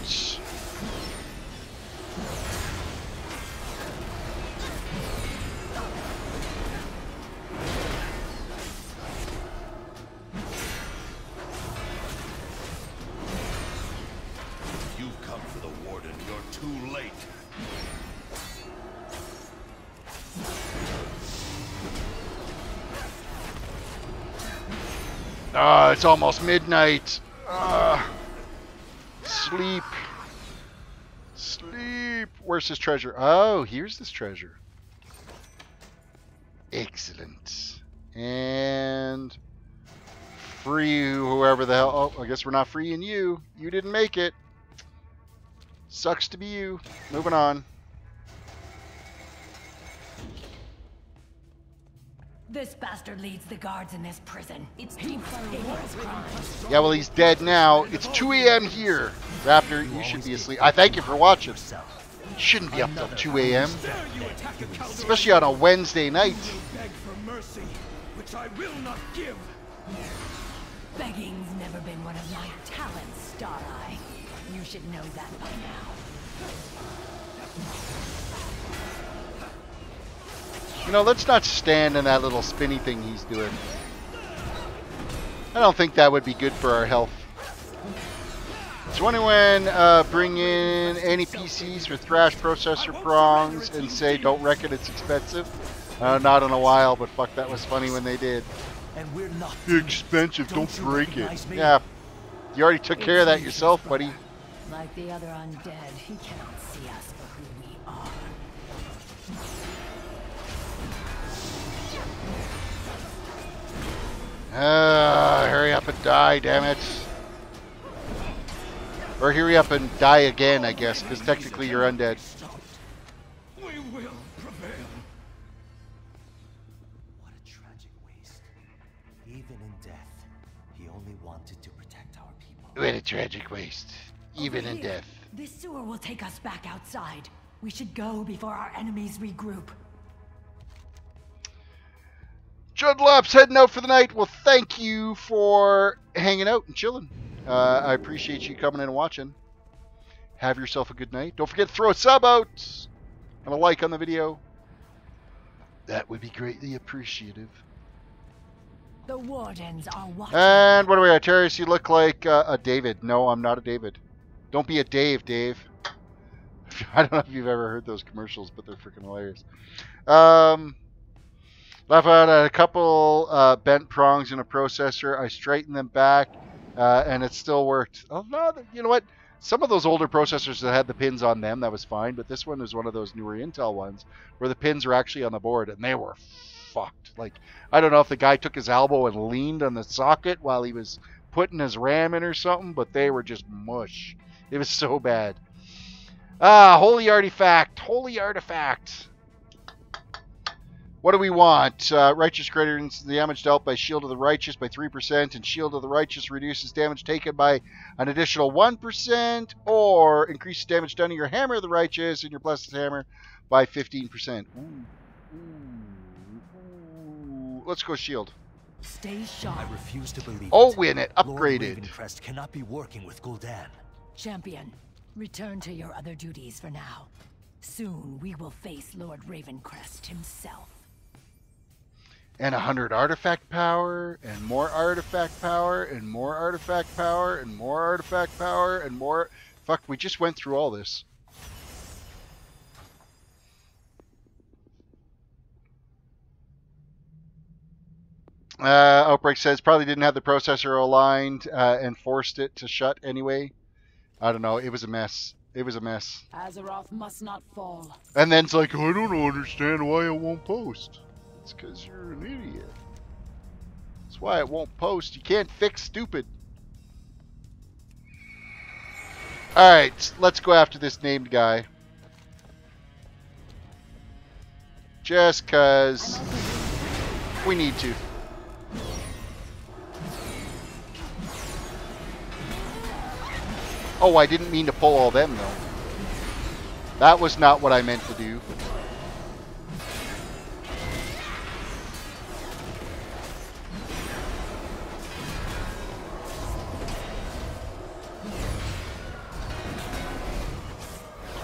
You've come for the Warden. You're too late. Ah, it's almost midnight. Sleep. Sleep. Where's this treasure? Oh, here's this treasure. Excellent. And free whoever the hell. Oh, I guess we're not freeing you. You didn't make it. Sucks to be you. Moving on. This bastard leads the guards in this prison. It's too far away. Crimes. Yeah, well, he's dead now. It's 2 a.m. here. Raptor, you should be asleep. I thank you for watching. You shouldn't be up till 2 a.m. Especially on a Wednesday night. Beg for mercy, which I will not give. Begging's never been one of my talents, Star Eye. You should know that by now. You know, let's not stand in that little spinny thing he's doing. I don't think that would be good for our health. So anyone bring in any PCs with thrash processor prongs and say don't reckon it's expensive? Not in a while, but fuck, that was funny when they did. And we're not Expensive, don't you break it. recognize me? Yeah, you already took care of that yourself, buddy. Like the other undead, he cannot see us for who we are. Hurry up and die, damn it. Or hurry up and die again, I guess, because technically you're undead. We will prevail. What a tragic waste. Even in death, he only wanted to protect our people. What a tragic waste. Even in Over here. death. This sewer will take us back outside. We should go before our enemies regroup. Judlop's heading out for the night. Well, thank you for hanging out and chilling. I appreciate you coming in and watching. Have yourself a good night. Don't forget to throw a sub out and a like on the video. That would be greatly appreciative. The wardens are watching. And what are we at, Terris? You look like a David. No, I'm not a David. Don't be a Dave, Dave. I don't know if you've ever heard those commercials, but they're freaking hilarious. Left out a couple bent prongs in a processor. I straightened them back, and it still worked. Oh, no, you know what? Some of those older processors that had the pins on them, that was fine, but this one is one of those newer Intel ones where the pins were actually on the board, and they were fucked. Like, I don't know if the guy took his elbow and leaned on the socket while he was putting his RAM in or something, but they were just mush. It was so bad. Holy artifact. Holy artifact. What do we want? Righteous greater than the damage dealt by Shield of the Righteous by 3%, and Shield of the Righteous reduces damage taken by an additional 1%, or increases damage done to your Hammer of the Righteous and your Blessed Hammer by 15%. Ooh. Let's go Shield. Stay sharp. I refuse to believe Win it. Lord Upgraded. Ravencrest cannot be working with Gul'dan. Champion, return to your other duties for now. Soon we will face Lord Ravencrest himself. And 100 artifact power, and more artifact power, and more artifact power, and more artifact power, and more... Fuck, we just went through all this. Outbreak says probably didn't have the processor aligned and forced it to shut anyway. I don't know. It was a mess. It was a mess. Azeroth must not fall. And then it's like, I don't understand why it won't post. It's because you're an idiot. That's why it won't post. You can't fix stupid. Alright, let's go after this named guy. Just because we need to. Oh, I didn't mean to pull all them, though. That was not what I meant to do.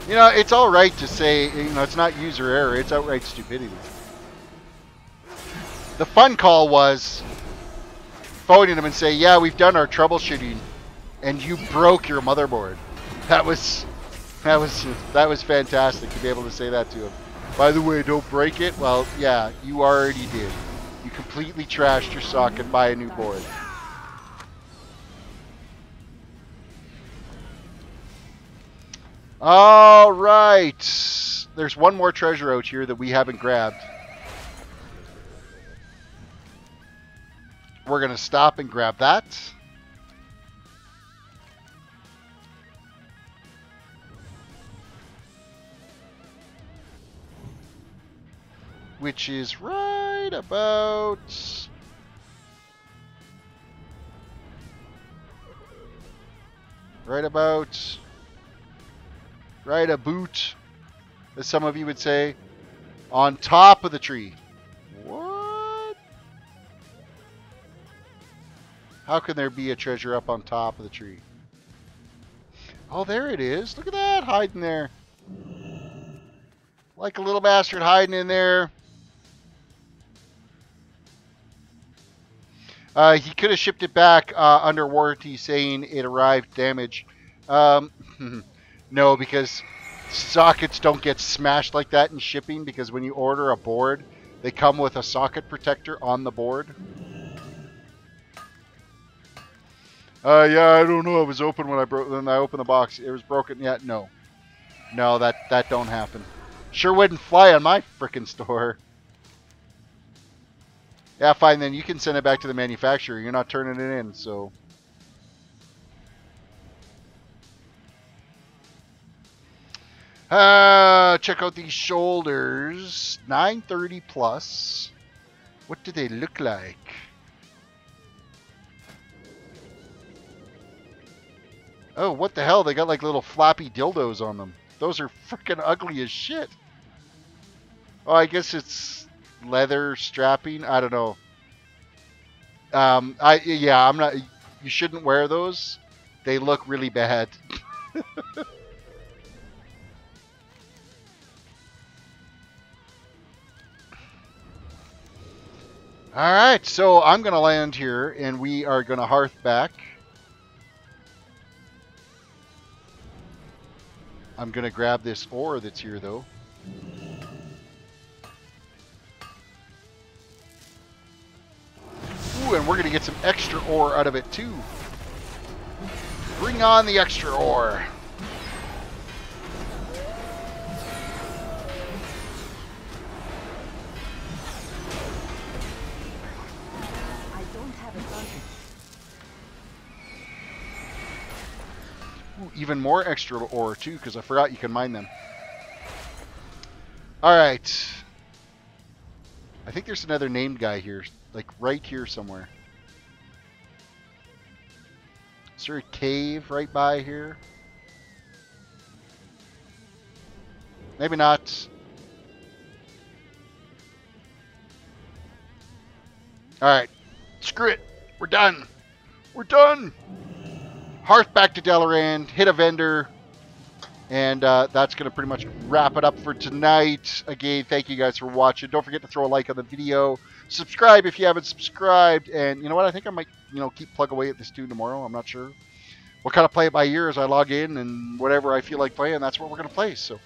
You know, it's all right to say, you know, it's not user error, it's outright stupidity. The fun call was phoning him and say, yeah, we've done our troubleshooting, and you broke your motherboard. That was fantastic to be able to say that to him. By the way, don't break it. Well, yeah, you already did. You completely trashed your socket. Buy a new board. All right. There's one more treasure out here that we haven't grabbed. We're going to stop and grab that. Which is right about... Right about, as some of you would say, on top of the tree. What? How can there be a treasure up on top of the tree? Oh, there it is. Look at that, hiding there. Like a little bastard hiding in there. He could have shipped it back under warranty saying it arrived damaged. No, because sockets don't get smashed like that in shipping, because when you order a board, they come with a socket protector on the board. Yeah, I don't know. It was open when I opened the box. It was broken. Yeah, no. No, that don't happen. Sure wouldn't fly on my frickin' store. Yeah, fine then. You can send it back to the manufacturer. You're not turning it in, so... check out these shoulders. 930 plus. What do they look like? Oh, what the hell? They got like little floppy dildos on them. Those are freaking ugly as shit. Oh, I guess it's leather strapping. I don't know. Yeah, I'm not. You shouldn't wear those. They look really bad. Alright, so I'm going to land here, and we are going to hearth back. I'm going to grab this ore that's here, though. Ooh, and we're going to get some extra ore out of it, too. Bring on the extra ore. Even more extra ore too, because I forgot you can mine them. Alright. I think there's another named guy here, like right here somewhere. Is there a cave right by here? Maybe not. Alright. Screw it. We're done. We're done. Hearth back to Dalaran, hit a vendor, and that's going to pretty much wrap it up for tonight. Again, thank you guys for watching. Don't forget to throw a like on the video. Subscribe if you haven't subscribed. And you know what? I think I might, keep plug away at this too tomorrow. I'm not sure. We'll kind of play it by ear as I log in, and whatever I feel like playing, that's what we're going to play. So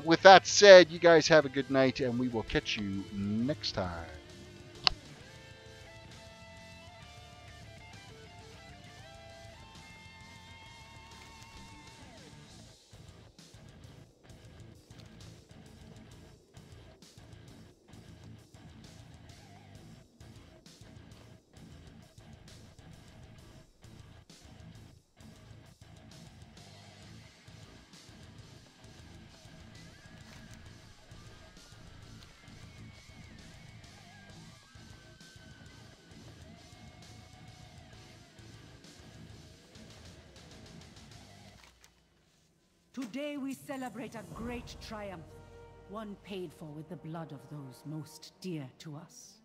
with that said, you guys have a good night, and we will catch you next time. Today we celebrate a great triumph, one paid for with the blood of those most dear to us.